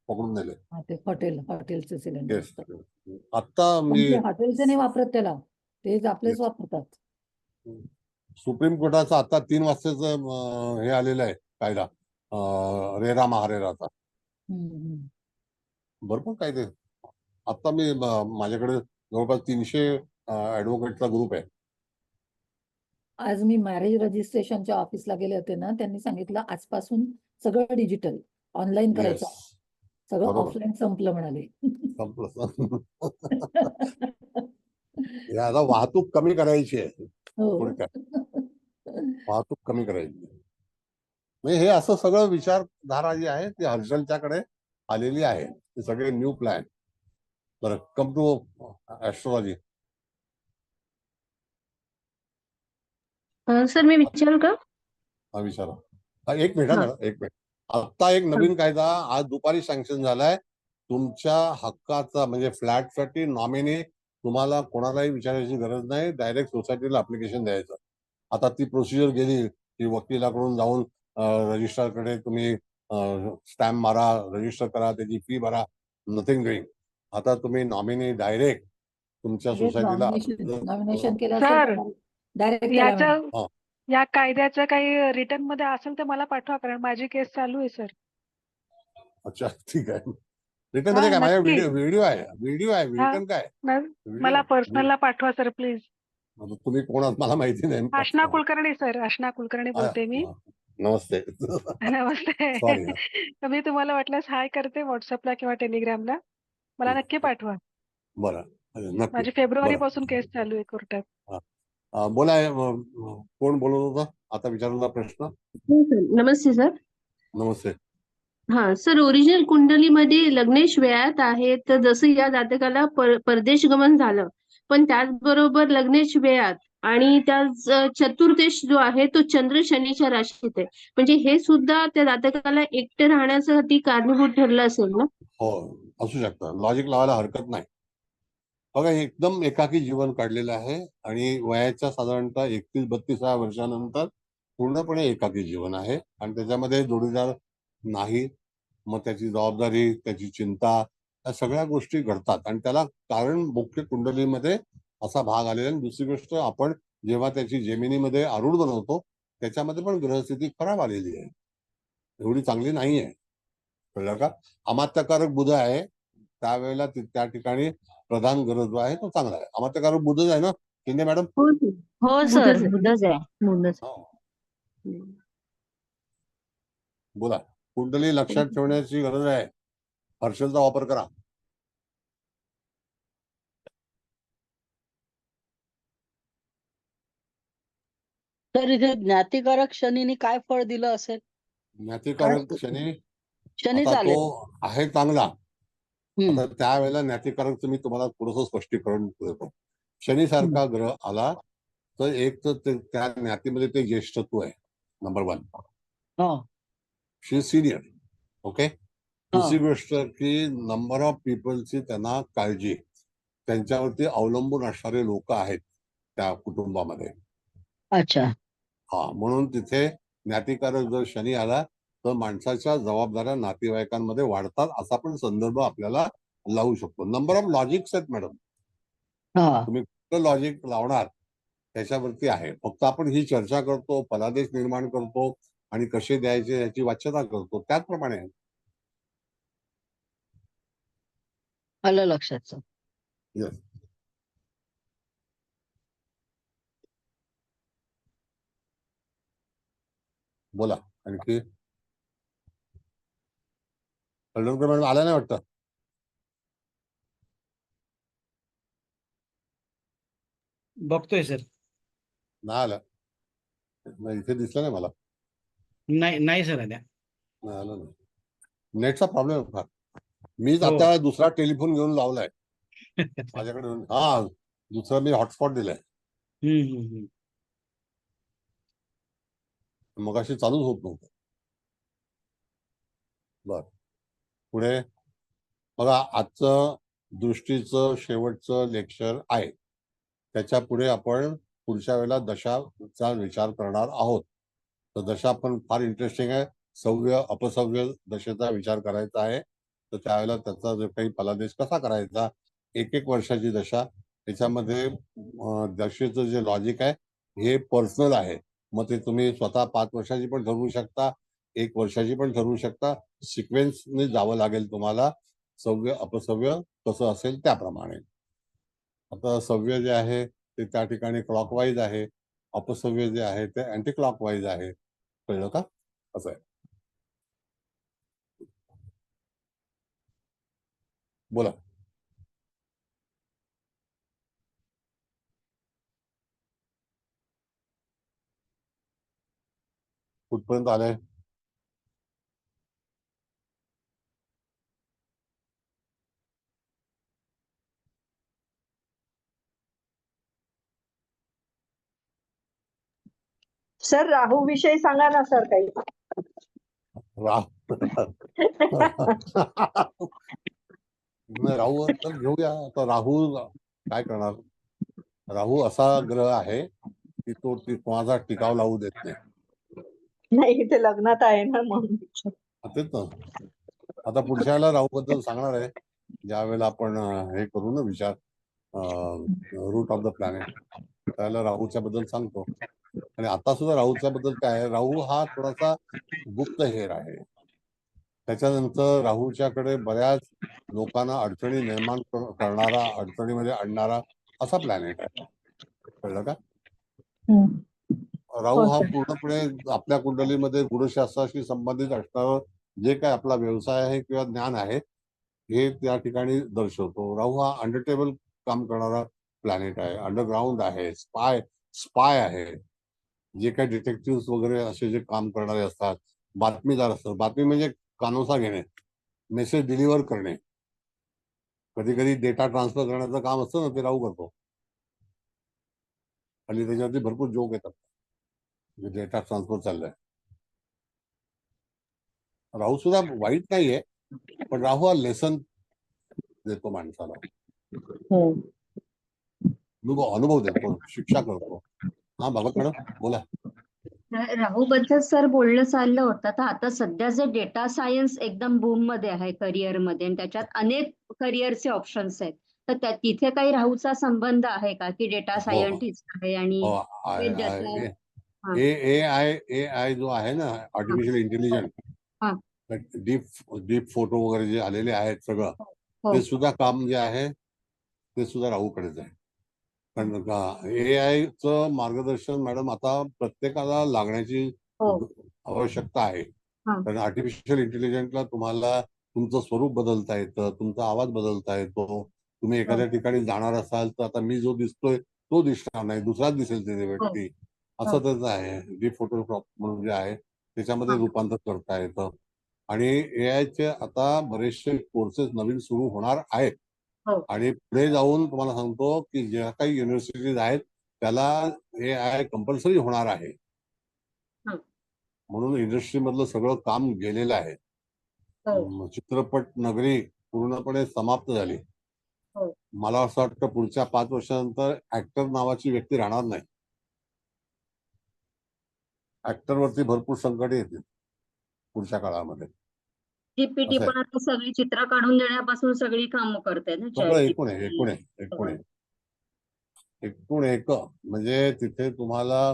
पकडून नेले. ते हॉटेलचे सिलेंडर. आता मी हॉटेलचे नाही वापरत त्याला, तेच आपलेच वापरतात. सुप्रीम कोर्टाचा आता 3 वाजताच हे आलेलं आहे कायदा, रेरा महारेराचा. भरपूर काय ते. आता मी माझ्याकडे जवळपास 300 ऍडव्होकेटचा ग्रुप आहे. आज मी मॅरेज रजिस्ट्रेशनच्या ऑफिसला गेले होते ना, त्यांनी सांगितलं आजपासून सगळं डिजिटल ऑनलाईन करायचं, सगळं ऑफलाईन संपलं म्हणाले. संपलं. आता वाहतूक कमी करायची आहे. वाहतूक कमी करायची. म्हणजे हे असं सगळं विचारधारा जी आहे ती हर्षलच्याकडे आलेली आहे. ते सगळे न्यू प्लॅन. बरं, कम टू ऍस्ट्रॉलॉजी. सर मी विचारू का? हा विचारा. एक मिनिट मॅडम, एक मिनिट. आता एक नवीन कायदा आज दुपारी सँक्शन झालाय. तुमच्या हक्काचा म्हणजे फ्लॅटसाठी नॉमिनी तुम्हाला कोणालाही विचारायची गरज नाही, डायरेक्ट सोसायटीला ऍप्लिकेशन द्यायचं. आता ती प्रोसिजर गेली की वकिलाकडून जाऊन रजिस्ट्रारकडे तुम्ही स्टॅम्प मारा, रजिस्टर करा, त्याची फी भरा, नथिंग डुईंग. आता तुम्ही नॉमिनी डायरेक्ट तुमच्या सोसायटीला नॉमिनेशन केलं सर, डायरेक्ट. या कायद्याचं काही रिटर्न मध्ये असेल तर मला पाठवा, कारण माझी केस चालू आहे सर. अच्छा, ठीक आहे. रिटर्न मध्ये काय माझ्या व्हिडिओ आहे रिटर्न काय मला पर्सनलला पाठवा सर प्लीज. तुम्ही कोण आहात मला माहिती नाही. आशना कुलकर्णी सर, आशना कुलकर्णी बोलते मी. नमस्ते. नमस्ते. मी तुम्हाला वाटल्यास हाय करते व्हॉट्सअपला किंवा टेलिग्रामला, मला नक्की पाठवा. बरं, माझी फेब्रुवारी पासून केस चालू आहे कोर्टात. बोला, कोण बोलत होता आता विचारला प्रश्न? नमस्ते सर. नमस्ते. हा सर, ओरिजिनल कुंडलीमध्ये लग्नेश व्ययात आहे, तर जसं या जातकाला परदेश गमन झालं, पण त्याचबरोबर लग्नेश व्ययात आणि त्या चतुर्देश जो आहे तो चंद्र शनीच्या राशीत आहे, म्हणजे हे सुद्धा त्या जातकाला एकटे राहण्यासाठी कारणीभूत ठरलं असेल ना? हो, असू शकतं. लॉजिक लावायला हरकत नाही. बघा, एकदम एकाकी जीवन काढलेलं आहे आणि वयाच्या साधारणतः 31-32व्या वर्षानंतर पूर्णपणे एकाकी जीवन आहे आणि त्याच्यामध्ये जोडीदार नाही. मग त्याची जबाबदारी, त्याची चिंता, या सगळ्या गोष्टी घडतात आणि त्याला कारण मुख्य कुंडलीमध्ये असा भाग आलेला आहे. दुसरी गोष्ट, आपण जेव्हा त्याची जेमिनीमध्ये आरूढ बनवतो त्याच्यामध्ये पण ग्रहस्थिती खराब आलेली आहे, एवढी चांगली नाही आहे. कळलं का? अमात्यकारक बुध आहे, त्यावेळेला त्या ठिकाणी प्रधान ग्रह जो आहे तो चांगला आहे. अमात्यकारक बुधच आहे ना शिंदे मॅडम? हो सर, बुधच आहे. बोला. कुंडली लक्षात ठेवण्याची गरज आहे. हर्षलचा वापर करा. तर इथे ज्ञातिकारक शनीने काय फळ दिलं असेल? ज्ञातिकारक शनी शनी आता चालेल तो आहे चांगला. आता त्यावेळेला ज्ञातिकारकचं मी तुम्हाला थोडंसं स्पष्टीकरण देतो. शनी सारखा ग्रह आला तर एक तर त्या ज्ञातीमध्ये ते ज्येष्ठत्व आहे, नंबर 1. शी सिनियर. ओके. दुसरी गोष्ट की नंबर ऑफ पीपलची त्यांना काळजी, त्यांच्यावरती अवलंबून असणारे लोक आहेत त्या कुटुंबामध्ये. अच्छा. हा, म्हणून तिथे ज्ञातिकारक जर शनी आला तर माणसाच्या जबाबदाऱ्या नातेवाईकांमध्ये वाढतात, असा पण संदर्भ आपल्याला लावू शकतो. नंबर ऑफ लॉजिक्स आहेत मॅडम, तुम्ही कुठलं लॉजिक लावणार त्याच्यावरती आहे. फक्त आपण ही चर्चा करतो, फलादेश निर्माण करतो आणि कसे द्यायचे याची वाच्यता करतो, त्याचप्रमाणे आहे. आलं लक्षात. येस. बोला आणखी. हळदणकर मॅडम आल्या नाही वाटतं. बघतोय सर. नाही आलं. इथे दिसलं नाही मला. नाही सर आल्या. नाही आलं नाही. नेटचा प्रॉब्लेम आहे फार. मीच हो. आता दुसरा टेलिफोन घेऊन लावलाय माझ्याकडे. हा, दुसरा मी हॉटस्पॉट दिलाय. मगाशी चालूच होत नव्हतं. बर, पुढे बघा. आजचं दृष्टीचं शेवटचं लेक्चर आहे. त्याच्या पुढे आपण पुढच्या वेळेला दशाचा विचार करणार आहोत. तर दशा पण फार इंटरेस्टिंग आहे. सव्य अपसव्य दशेचा विचार करायचा आहे. तर त्यावेळेला त्याचा जो काही फलादेश कसा करायचा, एक वर्षाची दशा, त्याच्यामध्ये दशेचं जे लॉजिक आहे हे पर्सनल आहे. मग ते तुम्ही स्वतः 5 वर्षाची पण ठरवू शकता, 1 वर्षाची पण ठरवू शकता. सिक्वेन्सने जावं लागेल तुम्हाला. सव्य अपसव्य कसं असेल त्याप्रमाणे. आता सव्य जे आहे ते त्या ठिकाणी क्लॉकवाईज आहे, अपसव्य जे आहे ते अँटी क्लॉकवाईज आहे. कळलं का? असं आहे. बोला. कुठपर्यंत आलंय? सर राहू विषयी सांगा ना सर काही. राहू तर घेऊया. आता राहू काय करणार. राहू असा ग्रह आहे की तो माझा टिकाव लावू देत नाही. नाही ते लग्नात आहे ना म्हणून. तेच ना. आता पुढच्या वेळेला राहू बद्दल सांगणार आहे ज्या वेळेला आपण हे करू ना विचार, रूट ऑफ द प्लॅनेट, त्यावेळेला राहूच्या बद्दल सांगतो. आणि आता सुद्धा राहूच्या बद्दल काय आहे, राहू हा थोडासा गुप्त हेर आहे. त्याच्यानंतर राहूच्याकडे बऱ्याच लोकांना अडचणी निर्माण करणारा, अडचणीमध्ये आणणारा असा प्लॅनेट आहे. कळलं का? राहू हा पूर्णपणे आपल्या कुंडलीमध्ये गुणशास्त्राशी संबंधित असणारं जे काय आपला व्यवसाय आहे किंवा ज्ञान आहे हे त्या ठिकाणी दर्शवतो. राहू हा अंडरटेबल काम करणारा प्लॅनेट आहे, अंडरग्राऊंड आहे, स्पाय आहे. जे काही डिटेक्टिव्ह वगैरे असे जे काम करणारे असतात, बातमीदार असतात. बातमी म्हणजे कानोसा घेणे, मेसेज डिलिव्हर करणे, कधी कधी डेटा ट्रान्सफर करण्याचं काम असतं ना, ते राहू करतो. आणि त्याच्यावरती भरपूर जोक येतात. डेटा ट्रान्सफर चाललाय. राहू सुद्धा वाईट नाहीये, पण राहू हा लेसन देतो माणसाला, अनुभव देतो, शिक्षा करतो. हा भगत मॅडम बोला. राहू बद्दल सर बोलणं चाललं होतं. तर आता सध्या जे डेटा सायन्स एकदम बूम मध्ये आहे करिअर मध्ये, आणि त्याच्यात अनेक करिअरचे ऑप्शन्स आहेत. तर तिथे काही राहूचा संबंध आहे का, की डेटा सायंटिस्ट आहे आणि AI जो आहे ना, आर्टिफिशियल इंटेलिजन्स, डीप फोटो वगैरे जे आलेले आहेत सगळं, ते सुद्धा काम जे आहे ते सुद्धा राहूकडेच आहे. कारण का AI चं मार्गदर्शन मॅडम आता प्रत्येकाला लागण्याची आवश्यकता आहे. कारण आर्टिफिशियल इंटेलिजन्सला तुम्हाला तुमचं स्वरूप बदलता येतं, तुमचा आवाज बदलता येतो. तुम्ही एखाद्या ठिकाणी जाणार असाल तर आता मी जो दिसतोय तो दिसणार नाही, दुसराच दिसेल ते व्यक्ती, असं त्याचं आहे. डीप फोटोशॉप म्हणून जे आहे त्याच्यामध्ये रूपांतर करता येतं. आणि AI आता बरेचसे कोर्सेस नवीन सुरू होणार आहेत. आणि पुढे जाऊन तुम्हाला सांगतो की ज्या काही युनिव्हर्सिटीज आहेत त्याला AI कंपल्सरी होणार आहे. म्हणून इंडस्ट्री मधलं सगळं काम गेलेलं आहे. चित्रपट नगरी पूर्णपणे समाप्त झाली. मला असं वाटतं पुढच्या 5 वर्षानंतर ऍक्टर नावाची व्यक्ती राहणार नाही. ऍक्टर वरती भरपूर संकट येतील पुढच्या काळामध्ये. GPT पण आता सगळी चित्र काढून देण्यापासून सगळी कामं करते ना. एकूण एक म्हणजे तिथे तुम्हाला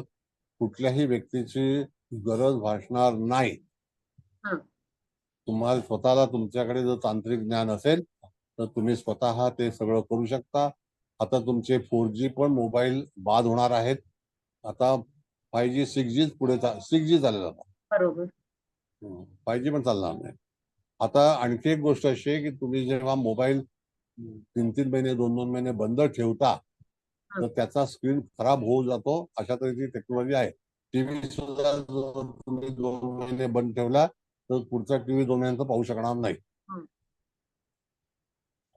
कुठल्याही व्यक्तीची गरज भासणार नाही. तुम्हाला स्वतःला, तुमच्याकडे जर तांत्रिक ज्ञान असेल तर तुम्ही स्वतः ते सगळं करू शकता. आता तुमचे 4G पण मोबाईल बाद होणार आहेत. आता 5G 6G पुढे 6G चालेल आता. बरोबर. 5G पण चालणार नाही. आता आणखी एक गोष्ट अशी आहे की तुम्ही जेव्हा मोबाईल 3-3 महिने 2-2 महिने बंद ठेवता तर त्याचा स्क्रीन खराब होऊ जातो. अशा तऱ्हेची टेक्नॉलॉजी आहे. टीव्ही सुद्धा जर तुम्ही 2 महिने बंद ठेवला तर पुढचा टीव्ही 2 महिन्यानंतर पाहू शकणार नाही.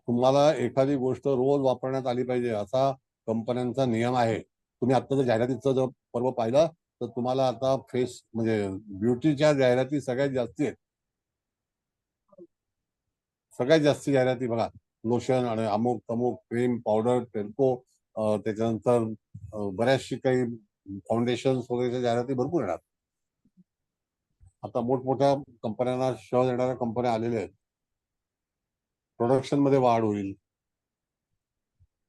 तुम्हाला एखादी गोष्ट रोज वापरण्यात आली पाहिजे असा कंपन्यांचा नियम आहे. तुम्ही आता जर जाहिरातीचं जर पर्व पाहिलं तर तुम्हाला आता फेस म्हणजे ब्युटीच्या जाहिराती सगळ्यात जास्ती आहेत. सगळ्यात जास्त जाहिराती बघा, लोशन आणि अमुक तमुक क्रीम पावडर टेल्को, त्याच्यानंतर बऱ्याचशी काही फाउंडेशन वगैरेच्या जाहिराती भरपूर येणार. आता मोठमोठ्या कंपन्यांना शह देणाऱ्या कंपन्या आलेल्या आहेत. प्रोडक्शन मध्ये वाढ होईल,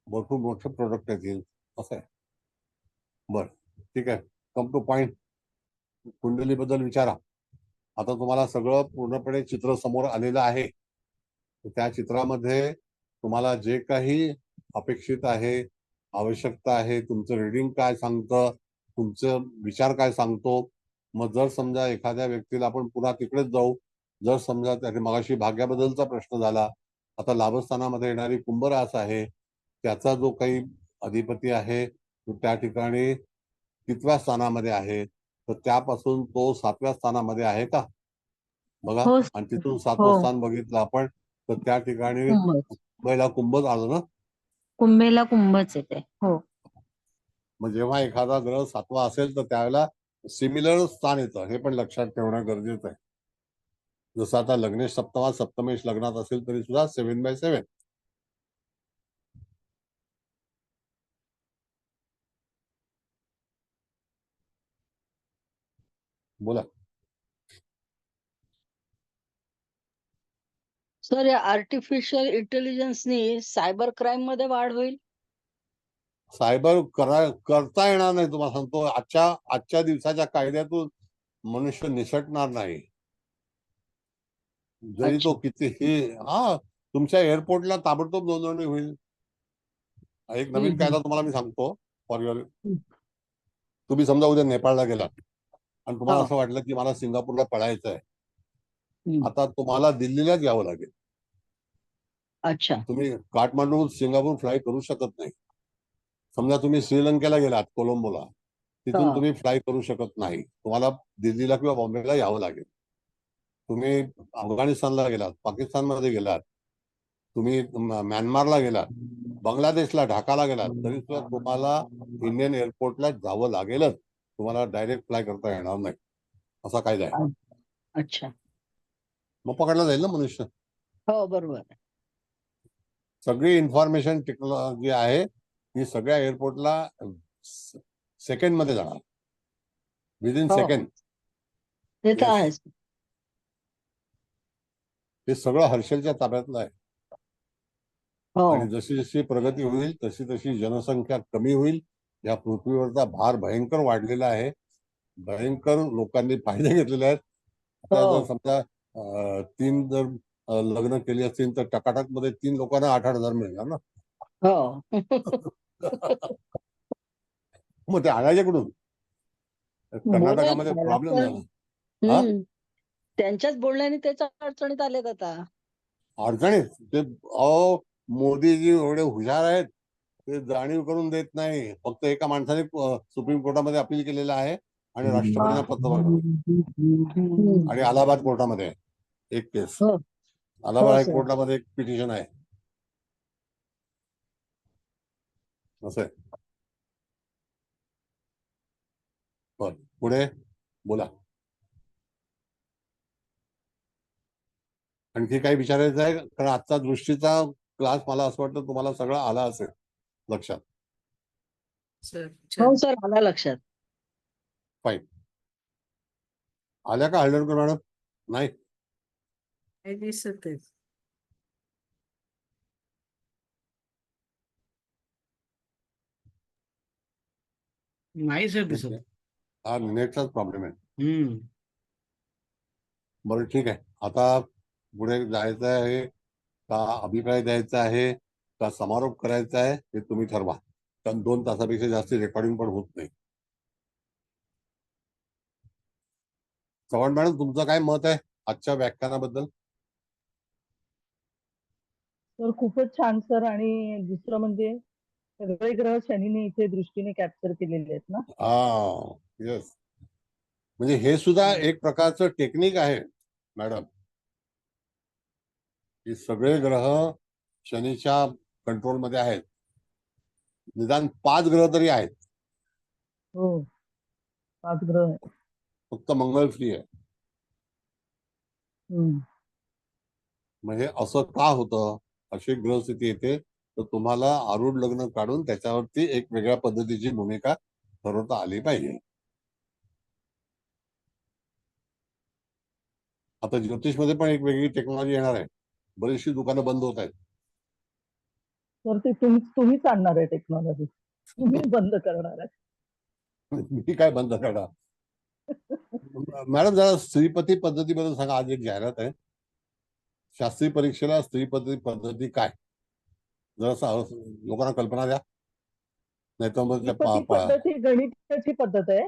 भरपूर मोठे प्रोडक्ट येतील असं आहे. बर ठीक आहे, कम टू पॉइंट. कुंडली बद्दल विचारा. आता तुम्हाला सगळं पूर्णपणे चित्र समोर आलेलं आहे. त्या चित्रामध्ये तुम्हाला जे काही अपेक्षित आहे, आवश्यकता आहे, तुमचं रीडिंग काय सांगतं, तुमचं विचार काय सांगतो. मग जर समजा एखाद्या व्यक्तीला आपण पुन्हा तिकडेच जाऊ, जर समजा त्याने मगाशी भाग्याबद्दलचा प्रश्न झाला, आता लाभस्थानामध्ये येणारी कुंभ रास आहे, त्याचा जो काही अधिपती आहे तो त्या ठिकाणी कितव्या स्थानामध्ये आहे, तर त्यापासून तो 7व्या स्थानामध्ये आहे का बघा. हो आणि तिथून हो 7वं स्थान बघितलं आपण तर त्या ठिकाणी कुंभच. पहिला कुंभच आलं ना. कुंभेला कुंभच येते. हो मग जेव्हा एखादा ग्रह 7वा असेल तर त्यावेळेला सिमिलर स्थान येतं, हे पण लक्षात ठेवणं गरजेचं आहे. जसं आता लग्नेश सप्तमा सप्तमेश लग्नात असेल तरी सुद्धा 7/7. बोला. सर, या आर्टिफिशियल इंटेलिजन्सनी सायबर क्राईम मध्ये वाढ होईल? सायबर करता येणार नाही. तुम्हाला सांगतो, आजच्या दिवसाच्या कायद्यातून मनुष्य निसटणार नाही. जरी तो कितीही तुमच्या एअरपोर्टला ताबडतोब नोंदणी होईल. एक नवीन कायदा तुम्हाला मी सांगतो फॉर युअर. तुम्ही समजा उद्या नेपाळला गेलात आणि तुम्हाला असं वाटलं की मला सिंगापूरला पळायचं आहे, आता तुम्हाला दिल्लीलाच यावं लागेल. अच्छा. तुम्ही काठमांडू सिंगापूर फ्लाय करू शकत नाही. समजा तुम्ही श्रीलंकेला गेलात कोलंबोला, तिथून तुम्ही फ्लाय करू शकत नाही. तुम्हाला दिल्लीला किंवा बॉम्बेला यावं लागेल. तुम्ही अफगाणिस्तानला गेलात, पाकिस्तानमध्ये गेलात, तुम्ही म्यानमारला गेलात, बांगलादेशला ढाकाला गेलात, तरी सुद्धा तुम्हाला इंडियन एअरपोर्टला जावं लागेलच. तुम्हाला डायरेक्ट फ्लाय करता येणार नाही, असा कायदा आहे. अच्छा. मग पकडला जाईल ना मनुष्य. हो बरोबर. सगळी इन्फॉर्मेशन टेक्नॉलॉजी आहे ही सगळ्या एअरपोर्टला सेकंड मध्ये जाणार, विदिन सेकंड. ते तर आहेच. हे सगळं हर्षलच्या ताब्यातलं आहे. आणि जशी जशी प्रगती होईल तशी तशी जनसंख्या कमी होईल. या पृथ्वीवरचा भार भयंकर वाढलेला आहे. भयंकर लोकांनी फायदे घेतलेले आहेत. आता जर समजा 3 जर लग्न केली असतील तर टकाटक मध्ये 3 लोकांना 8-8 हजार मिळणार ना. मग ते आणायचे कुठून? कर्नाटकामध्ये प्रॉब्लेम झाला. त्यांच्याच बोलण्याने त्याच्या अडचणीत आलेत आता. अडचणीत ते मोदीजी एवढे हुशार आहेत, ते जाणीव करून देत नाही. फक्त एका माणसाने सुप्रीम कोर्टामध्ये अपील केलेलं आहे आणि राष्ट्रपतींना पत्र पाठवलं. आणि अलाहाबाद कोर्टामध्ये एक केस, अलाहाबाद हायकोर्टामध्ये एक पिटिशन आहे. असं आहे. बर पुढे बोला. आणखी काही विचारायचं आहे? कारण आजचा दृष्टीचा क्लास मला असं वाटतं तुम्हाला सगळं आला असेल लक्षात. हो सर, आला लक्षात. फाईन. आल्या का हळदणकर मॅडम? नाही दिसत आहे. नाही सर दिसत. हा नेटचाच प्रॉब्लेम आहे. बरं ठीक आहे. आता पुढे जायचं आहे का अभिप्राय द्यायचा आहे का समारोप करायचा आहे हे तुम्ही ठरवा. कारण 2 तासापेक्षा जास्त रेकॉर्डिंग पण होत नाही. चव्हाण मॅडम, तुमचं काय मत आहे आजच्या व्याख्यानाबद्दल? सर खूपच छान सर. आणि दुसरं म्हणजे सगळे ग्रह शनीने इथे दृष्टीने कॅप्चर केलेले आहेत ना. येस, म्हणजे हे सुद्धा एक प्रकारचं टेक्निक आहे मॅडम, की सगळे ग्रह शनीच्या कंट्रोलमध्ये आहेत. निदान 5 ग्रह तरी आहेत. हो, 5 ग्रह आहेत. फक्त मंगळ फ्री आहे. हम्म. म्हणजे असं का होतं? अशी ग्रहस्थिती येते तर तुम्हाला आरूढ लग्न काढून त्याच्यावरती एक वेगळ्या पद्धतीची भूमिका ठरवता आली पाहिजे. आता ज्योतिषमध्ये पण एक वेगळी टेक्नॉलॉजी येणार आहे. बरीचशी दुकानं बंद होत आहेत. तर ते तुम्हीच आणणार आहे टेक्नॉलॉजी, तुम्हीच बंद करणार आहे. मी काय बंद करणार? मॅडम, जरा स्त्रीपती पद्धतीबद्दल सांगा. आज एक जाहिरात आहे. शास्त्रीय परीक्षेला स्त्रीपती पद्धती काय, जरा लोकांना कल्पना द्या. नाही तर मग स्त्रीपती पद्धत ही गणिताची पद्धत आहे.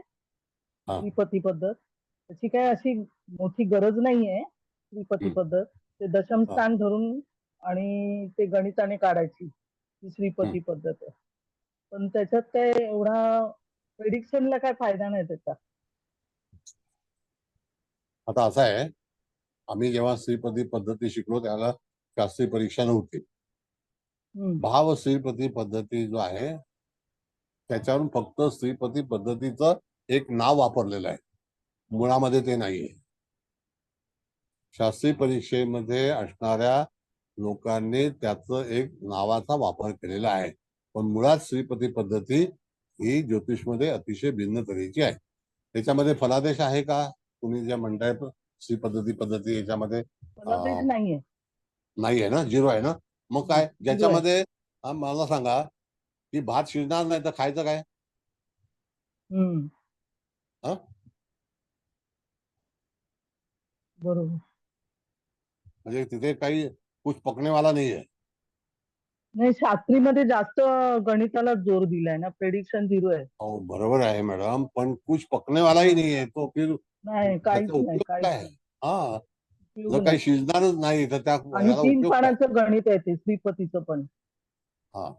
हा. स्त्रीपती पद्धत त्याची काय अशी मोठी गरज नाहीये. स्त्रीपती पद्धत ते दशमस्थान धरून आणि ते गणिताने काढायची ही श्रीपती पद्धत आहे. पण त्याच्यात काय एवढा प्रेडिक्शनला काय फायदा नाही त्याचा. आता असं आहे, आम्ही जेव्हा श्रीपती पद्धती शिकलो त्याला शास्त्रीय परीक्षा नव्हती. भाव श्रीपती पद्धती जो आहे त्याच्यावरून फक्त श्रीपती पद्धतीचं एक नाव वापरलेलं आहे, मुळामध्ये ते नाहीये. शास्त्रीय परीक्षेमध्ये असणाऱ्या लोकांनी त्याचं एक नावाचा वापर केलेला आहे, पण मुळात श्रीपती पद्धती ही ज्योतिषमध्ये अतिशय भिन्न तऱ्हेची आहे. त्याच्यामध्ये फलादेश आहे का? तुम्ही जे म्हणताय श्री पद्धती याच्यामध्ये फलादेश नाहीये. नाहीये ना, 0 आहे ना. मग काय ज्याच्यामध्ये मला सांगा की भात शिजणार नाही तर खायचं काय? बरोबर. म्हणजे तिथे काही कुछ पकणे वाला नाहीये. नाही, शास्त्रीमध्ये जास्त गणिताला जोर दिलाय ना. प्रेडिक्शन 0 आहे. हो, बरोबर आहे मॅडम, पण कुछ पकणे वालाही नाहीये. तो फिर नाही, काहीच नाही, काहीच काय? हा, उपयोग जर नाही. काही शिजणारच नाही तर त्या आणि याला 3 उपयोग काय? पानाचं गणित आहे ते श्रीपतीचं पण. हा,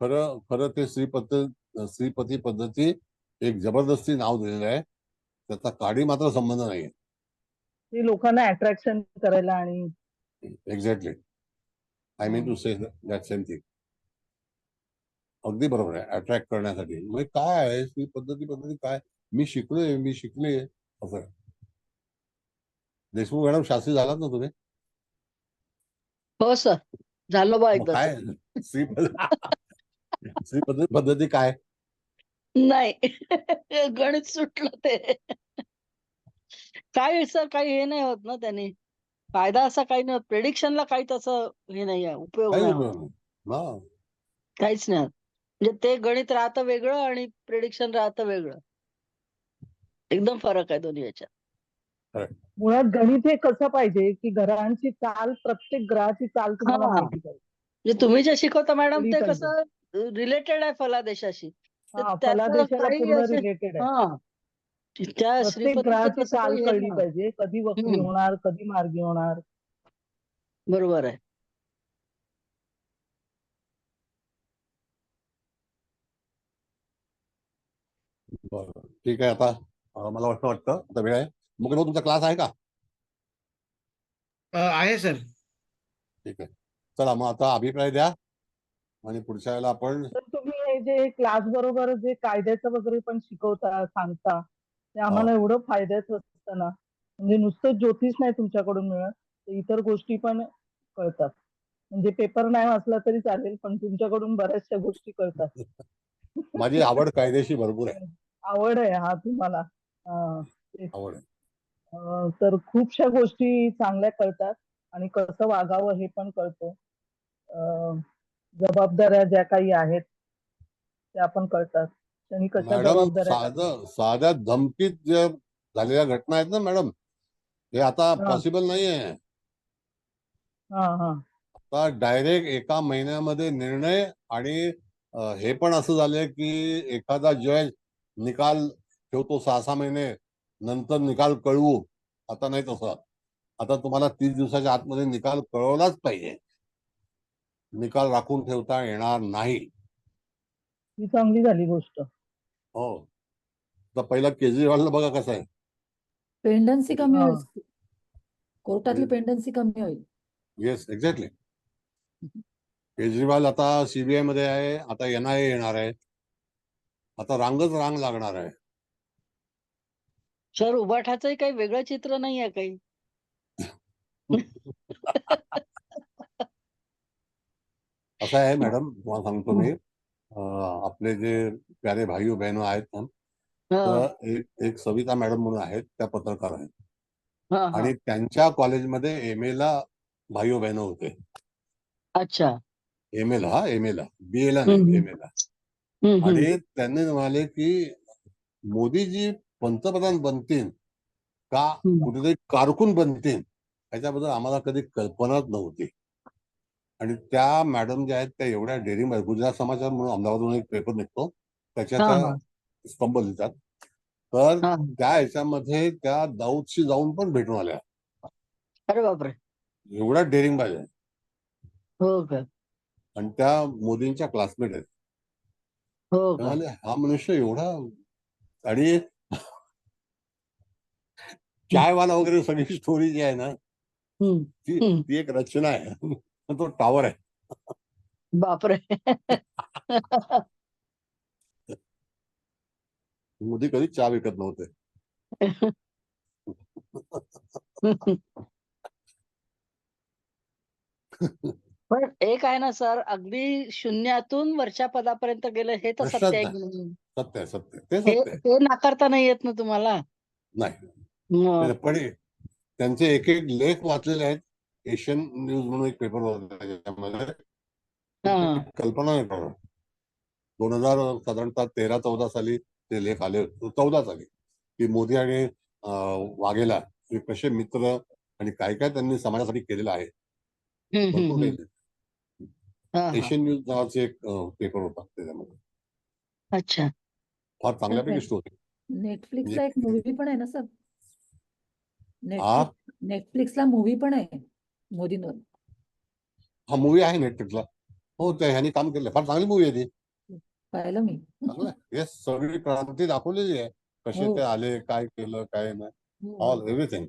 खरं खरं ते श्रीपती पद्धती एक जबरदस्ती नाव दिलेलं आहे. त्याचा काडी मात्र संबंध नाहीये. ते लोकांना अट्रॅक्शन करायला आणि exactly, I mean to say that same thing. अगदी बरोबर आहे, अट्रॅक्ट करण्यासाठी. म्हणजे काय आहे श्री पद्धती काय? मी शिकले असं. देशमुख मॅडम, शास्त्री झालात ना तुम्ही? हो सर, झालो बा मग एकदा. काय श्री पद्धती काय? नाही, गणित सुटलं ते. काही सर काही हे नाही होत ना त्याने. फायदा असा काही नाही होत. प्रेडिक्शनला काही तसं हे नाही आहे, उपयोग नाही होत. काहीच नाही होत. म्हणजे ते गणित राहतं वेगळं आणि प्रेडिक्शन राहतं वेगळं. एकदम फरक आहे दोन्ही याच्यात. मुळात गणित हे कसं पाहिजे की ग्रहांची चाल, प्रत्येक ग्रहाची चाल तुम्हाला माहिती पाहिजे. म्हणजे तुम्ही जे शिकवता मॅडम कळली ते पाहिजे. कसं रिलेटेड आहे फलादेशाशी. हा, त्याचं फलादेशाला काही पूर्ण असे रिलेटेड आहे. त्या प्रत्येक श्रीपतीचं ग्रहाची तसं चाल काही हे कळली नाही. पाहिजे. कधी वक्री होणार, कधी मार्गी होणार. बरोबर आहे. बरं, ठीक आहे. आता मला वाटतं आता वेळ आहे. मग तुमचा क्लास आहे का? आहे सर. ठीक आहे, चला मग आता अभिप्राय द्या आणि पुढच्या वेळेला आपण. तर तुम्ही हे जे क्लास बरोबर जे कायद्याचं वगैरे पण शिकवता, सांगता, ते आम्हाला एवढं फायद्याचं असतं ना. म्हणजे नुसतं ज्योतिष नाही तुमच्याकडून मिळत, तर इतर गोष्टी पण कळतात. म्हणजे पेपर नाही वाचला तरी चालेल, पण तुमच्याकडून बऱ्याचशा गोष्टी कळतात. माझी आवड कायद्याशी भरपूर आहे. आवड आहे हा तुम्हाला. आवड आहे. तर खूपशा गोष्टी चांगल्या कळतात आणि कसं वागावं हे पण कळतं. जबाबदाऱ्या ज्या काही आहेत त्या पण कळतात. आणि कशा मॅडम, जबाबदाऱ्या साध्या धमकीत ज्या झालेल्या घटना आहेत ना मॅडम, हे आता पॉसिबल नाहीये. आता डायरेक्ट एका महिन्यामध्ये निर्णय. आणि हे पण असं झालंय की एखादा जज निकाल ठेवतो 6-6 महिने नंतर निकाल कळवू. आता नाही तसं. आता तुम्हाला 30 दिवसाच्या आतमध्ये निकाल कळवलाच पाहिजे. निकाल राखून ठेवता येणार नाही. ही चांगली झाली गोष्ट. हो. तर पहिला केजरीवालला बघा कसं आहे. पेंडन्सी कमी हा. होईल, कोर्टातली पेंडन्सी कमी होईल. Yes, exactly. केजरीवाल आता सीबीआय मध्ये आहे, आता NIA येणार आहे. आता रांगच रांग लागणार आहे. सर उबाठाचंही काही वेगळं चित्र नाही आहे काही. असं आहे मॅडम, तुम्हाला सांगतो मी, आपले जे प्यारे भाई बहिण आहेत ना, हा, तर एक सविता मॅडम म्हणून आहेत, त्या पत्रकार आहेत. हा, हा. आणि त्यांच्या कॉलेजमध्ये MA ला भाई बहिण होते. अच्छा. MA ला BA ला हम्म, नाही, हम्म. MA ला. हम्म, हम्म. आणि त्यांनी म्हणाले की मोदीजी पंतप्रधान बनतील का हम्म. कुठेतरी कारकून बनतील याच्याबद्दल आम्हाला कधी कल्पनाच नव्हती. आणि त्या मॅडम ज्या आहेत त्या एवढ्या डेअरिंग, गुजरात समाचार म्हणून अहमदाबादहून एक पेपर निघतो, त्याच्या हा, त्या हा. स्तंभ लिहितात. तर हा. त्या ह्याच्यामध्ये त्या दाऊदशी जाऊन पण भेटून आल्या. अरे बापरे. एवढा डेअरिंग बाज आहे. हो का. आणि त्या मोदींच्या क्लासमेट आहेत. हो का. म्हणाले हा मनुष्य एवढा. आणि चायवाला वगैरे सगळी स्टोरी जी आहे ना, हम्म, ती हम्म. ती एक रचना आहे. तो टावर आहे. बापरे. मोदी कधी चहा विकत नव्हते. पण एक आहे ना सर, अगदी शून्यातून वरच्या पदापर्यंत गेलं हे तर प्रश्नच सत्य आहे नाही. की नाही? सत्य आहे, सत्य आहे. ते हे सत्य आहे. हे नाकारता नाही येत ना तुम्हाला. नाही. मग पण त्यांचे एक एक लेख वाचलेले आहेत. एशियन न्यूज म्हणून एक पेपर होता, त्याच्यामध्ये हा. कल्पना नाही पडत. 2000 साधारणतः 13-14 साली ते लेख आले, 14 साली, की मोदी आणि वाघेला हे कसे मित्र आणि काय काय त्यांनी समाजासाठी केलेलं आहे. हम्म, हम्म, भरपूर हम्म. काही. हा, हा. एशियन न्यूज नावाचे एक पेपर होता त्याच्यामध्ये. अच्छा. फार चांगल्यापैकी स्टोरी. नेटफ्लिक्सला एक मूवी पण आहे ना सर, हा नेटफ्लिक्सला मूवी पण आहे मोदींवर. हा मूवी आहे नेटफ्लिक्सला. हो, त्या ह्यानी काम केलं. फार चांगली मूवी आहे ती. पाहिलं मी. चांगलं आहे. येस, सगळी क्रांती दाखवलेली आहे. कसे हो. ते आले, काय केलं, काय नाही, हो. All everything.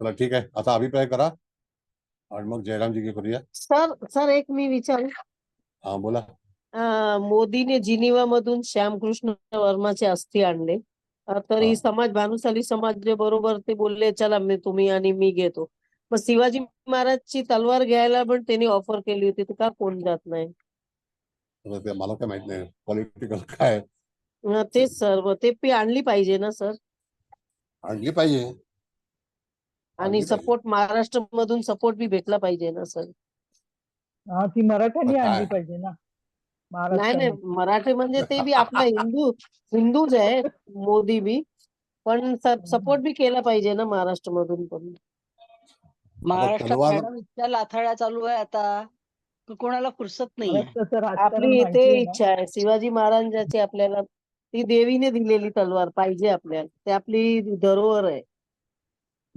चला ठीक आहे, आता अभिप्राय करा आणि मग जयरामजी की करूया. सर एक मी विचारू. हा बोला. मोदीने जिनिवा मधून श्यामकृष्ण वर्माचे अस्थि आणले, तरी समाज भानुशाली समाज बरोबर ते बोलले चला तुम्ही आणि मी घेतो. मग शिवाजी महाराजची तलवार घ्यायला पण त्यांनी ऑफर केली होती, तर का कोण जात नाही? ते मला काय माहित नाही पॉलिटिकल काय. तेच सर, ते आणली पाहिजे ना सर. आणली पाहिजे. आणि सपोर्ट महाराष्ट्र मधून सपोर्ट बी भेटला पाहिजे ना सर. हा, ती मराठ्यांनी काय? आणली पाहिजे ना नाही महाराष्ट्रामध्ये. मराठी म्हणजे ते बी आपला हिंदूच आहे मोदी बी, पण सपोर्ट बी केला पाहिजे ना महाराष्ट्र मधून पण. महाराष्ट्रात तलवार मॅडम इतक्या लाथाड्या चालू आहे आता, की कोणाला फुरसत नाहीये. महाराष्ट्राचं राजकारण आपली ते माहिती आहे ना. इच्छा आहे शिवाजी महाराजांची, आपल्याला ती देवीने दिलेली तलवार पाहिजे आपल्याला, ते आपली धरोहर आहे.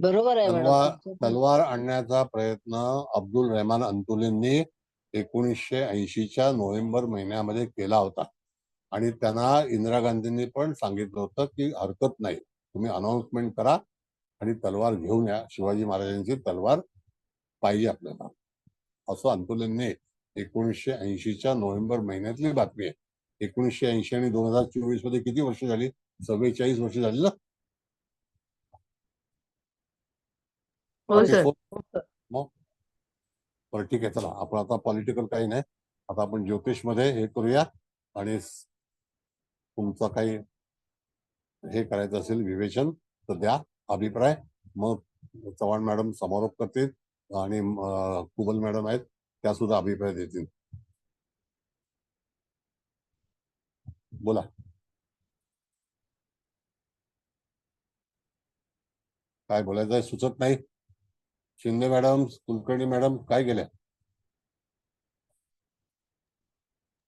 बरोबर आहे मॅडम तुमचं. तलवार आणण्याचा प्रयत्न अब्दुल रहमान अंतुलेंनी 1980च्या नोव्हेंबर महिन्यामध्ये केला होता. आणि त्यांना इंदिरा गांधींनी पण सांगितलं होतं की हरकत नाही, तुम्ही अनाउन्समेंट करा आणि तलवार घेऊन या, शिवाजी महाराजांची तलवार पाहिजे आपल्याला, असं अंतुलेंनी 1980च्या नोव्हेंबर महिन्यातली बातमी आहे. 1980 आणि 2024 मध्ये किती वर्ष झाली? 44 वर्ष झाली ना. हो सर. मग बरं ठीक आहे, चला आपण आता पॉलिटिकल काही नाही, आता आपण ज्योतिष मध्ये हे करूया. आणि तुमचं काही हे करायचं असेल विवेचन तर द्या अभिप्राय. मग चव्हाण मॅडम समारोप करतील आणि कुबल मॅडम आहेत त्या सुद्धा अभिप्राय देतील. बोला. काय बोलायचं सुचत नाही. शिंदे मॅडम, कुलकर्णी मॅडम काय केल्या?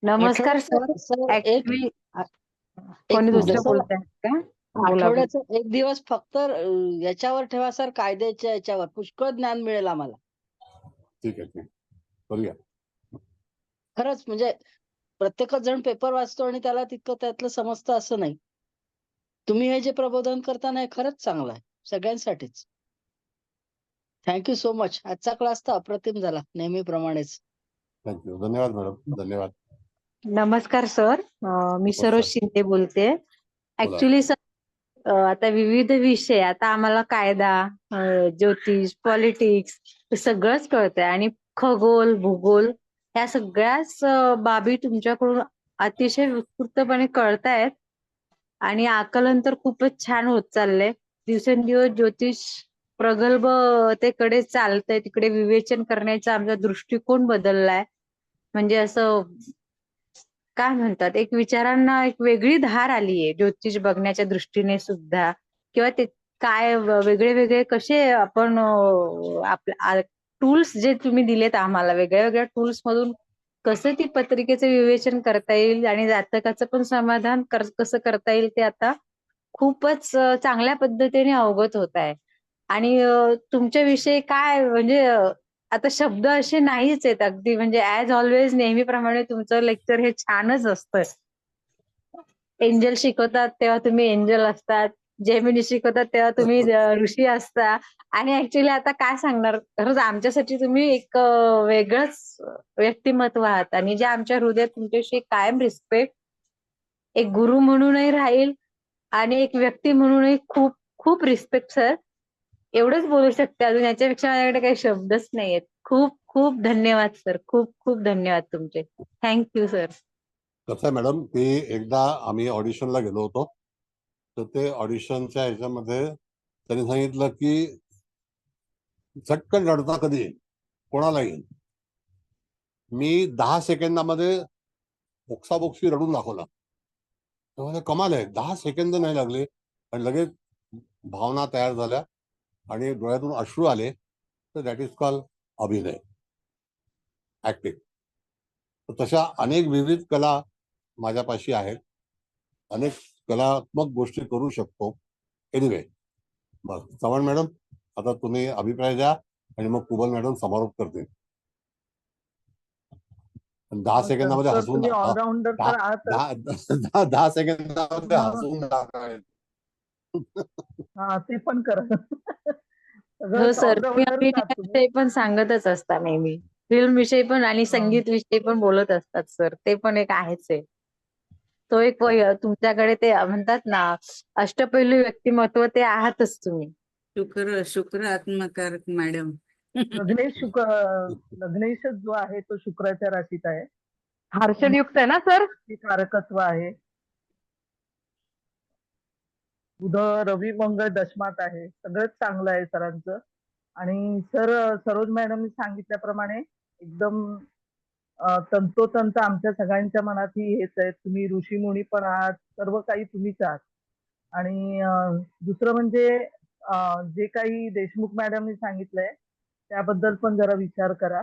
नमस्कार सर. सर एक ऍक्च्युली एक कोणी दुसरं जसं बोलताय का? बोला बोला. आठवड्याचा एक दिवस फक्त याच्यावर ठेवा सर, कायद्याच्या याच्यावर पुष्कळ ज्ञान मिळेल आम्हाला. ठीक आहे, ठीक करूया. खरंच म्हणजे प्रत्येकच जण पेपर वाचतो आणि त्याला तितकं त्यातलं समजतं असं नाही. तुम्ही हे जे प्रबोधन करता ना, हे खरंच चांगलं आहे सगळ्यांसाठीच. Thank you so much. आजचा क्लास तर अप्रतिम झाला नेहमीप्रमाणेच. थँक्यू. धन्यवाद मॅडम. धन्यवाद. नमस्कार सर. मी सरोज नमस्कार. शिंदे बोलते. बोला. ऍक्च्युली सर आता विविध विषय, आता आम्हाला कायदा, ज्योतिष, पॉलिटिक्स हे सगळंच कळतंय आणि खगोल, भूगोल ह्या सगळ्याच बाबी तुमच्याकडून अतिशय उत्स्फूर्तपणे कळतायत आणि आकलन तर खूपच छान होत चाललंय. दिवसेंदिवस ज्योतिष प्रगल्भतेकडे चालतंय, तिकडे विवेचन करण्याचा आमचा दृष्टिकोन बदललाय. म्हणजे असं काय म्हणतात, एक विचारांना एक वेगळी धार आलीये ज्योतिष बघण्याच्या दृष्टीने सुद्धा, किंवा ते काय वेगळे वेगळे कसे आपण आपल्या टूल्स जे तुम्ही दिलेत आम्हाला, वेगळ्या वेगळ्या टूल्स मधून कसं ती पत्रिकेचं विवेचन करता येईल आणि जातकाचं पण समाधान कसं करता येईल ते आता खूपच चांगल्या पद्धतीने अवगत होत आहे. आणि तुमच्याविषयी काय म्हणजे आता शब्द असे नाहीच आहेत. अगदी म्हणजे ऍज ऑलवेज नेहमीप्रमाणे तुमचं लेक्चर हे छानच असतं. एंजल शिकवतात तेव्हा तुम्ही एंजल असतात, जेमिनी शिकवतात तेव्हा तुम्ही ऋषी असता. आणि ऍक्च्युली आता काय सांगणार, खरंच आमच्यासाठी तुम्ही एक वेगळंच व्यक्तिमत्व आहात आणि जे आमच्या हृदयात तुमच्याविषयी कायम रिस्पेक्ट, एक गुरु म्हणूनही राहील आणि एक व्यक्ती म्हणूनही खूप खूप रिस्पेक्ट सर. एवढंच बोलू शकते, अजून याच्यापेक्षा माझ्याकडे काही शब्दच नाहीयेत. खूप खूप धन्यवाद सर. खूप खूप धन्यवाद तुमचे. Thank you sir. कसं आहे मॅडम, ते एकदा आम्ही ऑडिशनला गेलो होतो, तर ते ऑडिशनच्या ह्याच्यामध्ये त्यांनी सांगितलं की झटकन रडता कधी येईल, कोणाला येईल. मी 10 सेकंदामध्ये बोक्साबोक्सी रडून दाखवला. तर कमाल आहे, 10 सेकंद नाही लागले आणि लगेच भावना तयार झाल्या आणि डोळ्यातून अश्रू आले. तर दॅट इज कॉल अभिनय, ऍक्टिंग. तशा अनेक विविध कला माझ्यापाशी आहेत, अनेक कलात्मक गोष्टी करू शकतो. एनिवे, मग चव्हाण मॅडम आता तुम्ही अभिप्राय द्या आणि मग कुबल मॅडम समारोप करतील. 10 सेकंदामध्ये सर हसून तुम्ही ऑलराऊंडर तर आहातच. 10 सेकंदामध्ये हसून दाखवायचं. हा ते पण करा. हो सर, तुम्ही ऑलराऊंडरच आहात तुम्ही. अभिनयाविषयी पण सांगतच असता नेहमी, फिल्म विषयी पण आणि संगीत विषयी पण बोलत असतात सर. ते पण एक आहेच आहे. तो एक तुमच्याकडे ते म्हणतात ना, अष्टपैलू व्यक्तिमत्व ते आहातच तुम्ही. शुक्र आत्मकारक मॅडम. लग्नेशच जो आहे तो शुक्राच्या राशीत आहे. हर्षदयुक्त आहे ना सर? कारकत्व आहे. बुध रवी मंगळ दशमात आहे. सगळंच चांगलं आहे सरांचं. आणि सरोज मॅडमनी सांगितल्याप्रमाणे एकदम तंतोतंत आमच्या सगळ्यांच्या मनातही हेच आहे. तुम्ही ऋषीमुनी पण आहात, सर्व काही तुम्हीच आहात. आणि दुसरं म्हणजे जे काही देशमुख मॅडमनी सांगितलंय त्याबद्दल पण जरा विचार करा.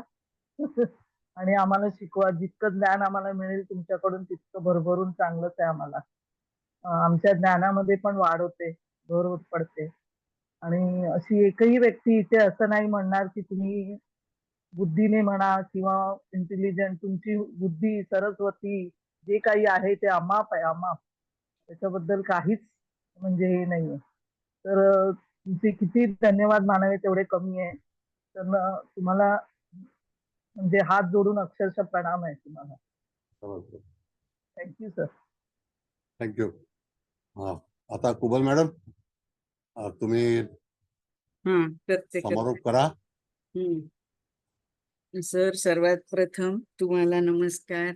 आणि आम्हाला शिकवा. जितकं ज्ञान आम्हाला मिळेल तुमच्याकडून तितकं भरभरून चांगलंच आहे आम्हाला. आमच्या ज्ञानामध्ये पण वाढ होते, भर होत पडते. आणि अशी एकही व्यक्ती इथे असं नाही म्हणणार की तुम्ही बुद्धीने म्हणा किंवा इंटेलिजंट, तुमची बुद्धी सरस्वती जे काही आहे ते अमाप आहे, अमाप. त्याच्याबद्दल काहीच म्हणजे हे नाहीये. तर तुमचे किती धन्यवाद मानावे तेवढे कमी आहे. तर तुम्हाला म्हणजे हात जोडून अक्षरशः प्रणाम आहे तुम्हाला. Thank you sir. थँक्यू. आता कुबल मॅडम तुम्ही समारोप करा. सर, सर्वात प्रथम तुम्हाला नमस्कार.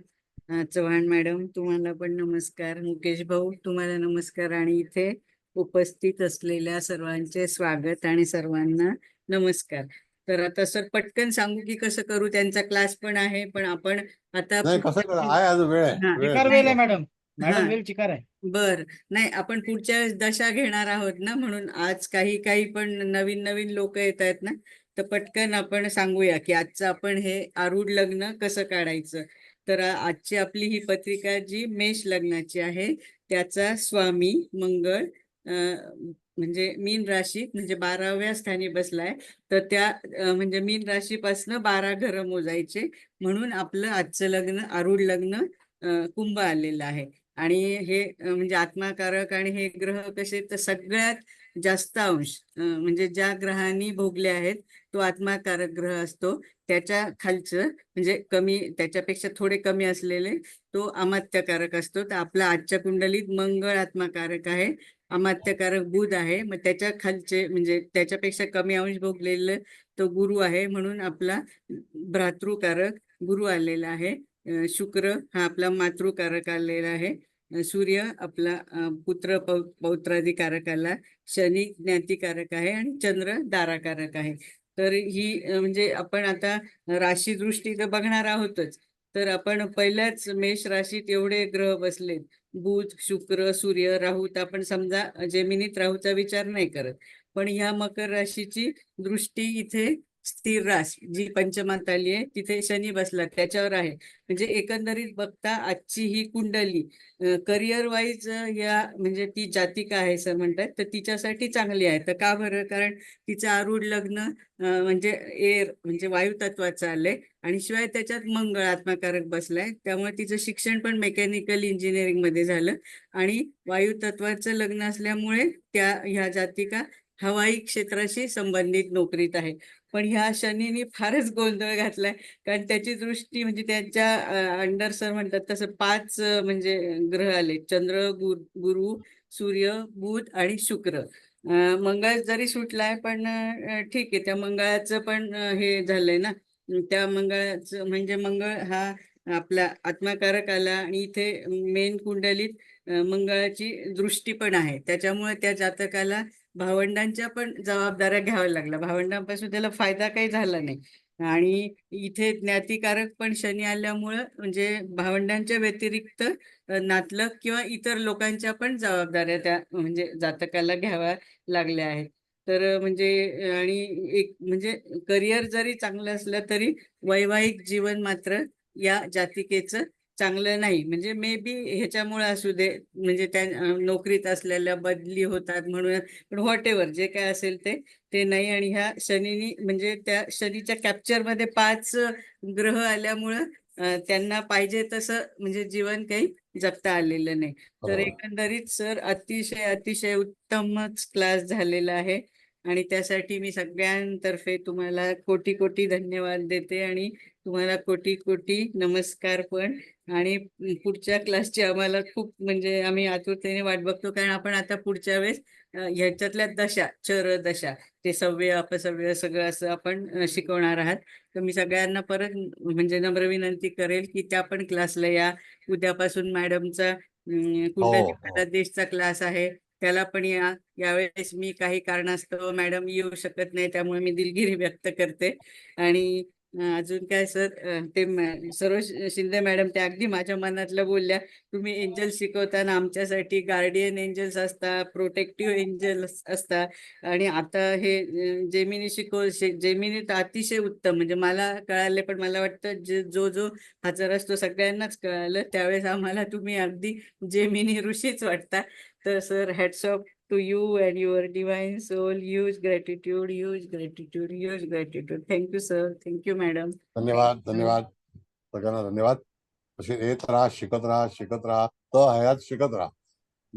चव्हाण मॅडम तुम्हाला पण नमस्कार. मुकेश भाऊ तुम्हाला नमस्कार. आणि इथे उपस्थित असलेल्या सर्वांचे स्वागत आणि सर्वांना नमस्कार. तर आता सर पटकन सांगू की कसं करू, त्यांचा क्लास पण आहे, पण आपण आता वेळ आहे मॅडम. मॅडम वेळ चिकार आहे. बर, नाही आपण पुढच्या दशा घेणार आहोत ना, म्हणून आज काही पण नवीन नवीन लोक येत आहेत ना, तर पटकन आपण सांगूया की आजचं आपण हे आरूढ लग्न कसं काढायचं. तर आजची आपली ही पत्रिका जी मेष लग्नाची आहे त्याचा स्वामी मंगळ म्हणजे मीन राशी म्हणजे 12व्या स्थानी बसलाय. तर त्या म्हणजे मीन राशीपासनं 12 घरं मोजायचे म्हणून आपलं आजचं लग्न आरूढ लग्न कुंभ आलेलं आहे. आणि हे म्हणजे आत्माकारक आणि हे ग्रह कसे तर सगळ्यात जास्त अंश म्हणजे ज्या ग्रहांनी भोगले आहेत तो आत्माकारक ग्रह असतो. त्याच्या खालचं म्हणजे कमी त्याच्यापेक्षा थोडे कमी असलेले तो अमात्यकारक असतो. तर आपला आजच्या कुंडलीत मंगळ आत्माकारक आहे, अमात्यकारक बुध आहे, मग त्याच्या खालचे म्हणजे त्याच्यापेक्षा कमी अंश भोगलेलं तो गुरु आहे म्हणून आपला भ्रातृकारक गुरु आलेला आहे. शुक्र हा आपला मातृकारक आलेला आहे. सूर्य आपला पुत्र पौत्राधिकारक आला, शनी ज्ञातिकारक आहे आणि चंद्र दाराकारक आहे. तर ही म्हणजे आपण आता राशी दृष्टी तर बघणार आहोतच. तर आपण पहिल्याच मेष राशीत एवढे ग्रह बसलेत, बुध, शुक्र, सूर्य, राहू. तर आपण समजा जेमिनीत राहूचा विचार नाही करत, पण ह्या मकर राशीची दृष्टी इथे स्थिर राशी जी पंचमात आली आहे तिथे शनी बसला त्याच्यावर आहे. म्हणजे एकंदरीत बघता आजची ही कुंडली करिअर वाईज या म्हणजे ती जातिका आहे असं म्हणतात तर तिच्यासाठी चांगली आहे. तर का बरं? कारण तिचं आरूढ लग्न म्हणजे एअर म्हणजे वायू तत्वाचं आलंय आणि शिवाय त्याच्यात मंगळ आत्माकारक बसलाय. त्यामुळे तिचं शिक्षण पण मेकॅनिकल इंजिनिअरिंग मध्ये झालं आणि वायू तत्वाचं लग्न असल्यामुळे ह्या जातिका हवाई क्षेत्राशी संबंधित नोकरीत आहे. पण ह्या शनीने फारच गोंधळ घातलाय कारण त्याची दृष्टी म्हणजे त्यांच्या अंडर सर म्हणतात तसं 5 म्हणजे ग्रह आले, चंद्र, गुरु, सूर्य, बुध आणि शुक्र. मंगळ जरी सुटलाय पण ठीक आहे, त्या मंगळाचं पण हे झालंय ना. त्या मंगळाचं म्हणजे मंगळ हा आपला आत्माकारक आला आणि इथे मेन कुंडलीत मंगळाची दृष्टी पण आहे. त्याच्यामुळे त्या जातकाला भावंडांच्या पण जबाबदाऱ्या घ्याव्या लागल्या. भावंडांपासून त्याला फायदा काही झाला नाही. आणि इथे ज्ञातिकारक पण शनी आल्यामुळं म्हणजे भावंडांच्या व्यतिरिक्त नातलग किंवा इतर लोकांच्या पण जबाबदाऱ्या त्या म्हणजे जातकाला घ्याव्या लागल्या आहेत. तर म्हणजे आणि एक म्हणजे करिअर जरी चांगलं असलं तरी वैवाहिक जीवन मात्र या जातिकेचं चांगलं नाही. म्हणजे मे बी ह्याच्यामुळे असू दे म्हणजे त्या नोकरीत असलेल्या बदली होतात म्हणून, पण व्हॉट एव्हर जे काय असेल ते नाही. आणि ह्या शनीनी म्हणजे त्या शनीच्या कॅप्चरमध्ये 5 ग्रह आल्यामुळं त्यांना पाहिजे तसं म्हणजे जीवन काही जगता आलेलं नाही. तर एकंदरीत सर अतिशय उत्तमच क्लास झालेला आहे आणि त्यासाठी मी सगळ्यांतर्फे तुम्हाला कोटी कोटी धन्यवाद देते आणि तुम्हाला कोटी कोटी नमस्कार पण. आणि पुढच्या क्लासची आम्हाला खूप म्हणजे आम्ही आतुरतेने वाट बघतो कारण आपण आता पुढच्या वेळेस ह्याच्यातल्या दशा चर दशा ते सव्य अपसव्य सगळं असं आपण शिकवणार आहात. तर मी सगळ्यांना परत म्हणजे नम्र विनंती करेल की त्या पण क्लासला या. उद्यापासून मॅडमचा कुंडली देशचा क्लास आहे त्याला पण या. यावेळेस मी काही कारणास्तव मॅडम येऊ शकत नाही त्यामुळे मी दिलगिरी व्यक्त करते. आणि अजून काय सर ते सर्व शिंदे मॅडम ते अगदी माझ्या मनातलं बोलल्या. तुम्ही एंजल शिकवताना आमच्यासाठी गार्डियन एंजल्स असतात, प्रोटेक्टिव्ह एंजल्स असतात आणि आता हे जेमिनी जेमिनी तर अतिशय उत्तम म्हणजे मला कळाले पण मला वाटतं जो हजर असतो सगळ्यांनाच कळालं. त्यावेळेस आम्हाला तुम्ही अगदी जेमिनी ऋषीच वाटता. तर sir hats off to you and your divine soul. Huge gratitude, huge gratitude, huge gratitude. Thank you, sir. Thank you, madam. धन्यवाद सगळ्यांना धन्यवाद. अशी येत राहा, शिकत राहा तर हयात शिकत राहा.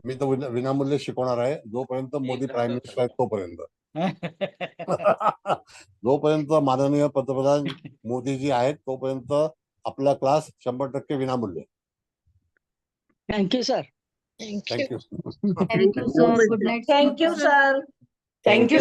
मी तर विनामूल्य शिकवणार आहे जोपर्यंत मोदी प्राईम मिनिस्टर आहेत तोपर्यंत. जोपर्यंत माननीय पंतप्रधान मोदीजी आहेत तोपर्यंत आपला क्लास 100% विनामूल्य. Thank you sir. Thank you. Thank you sir. Good night. Thank you sir. Thank you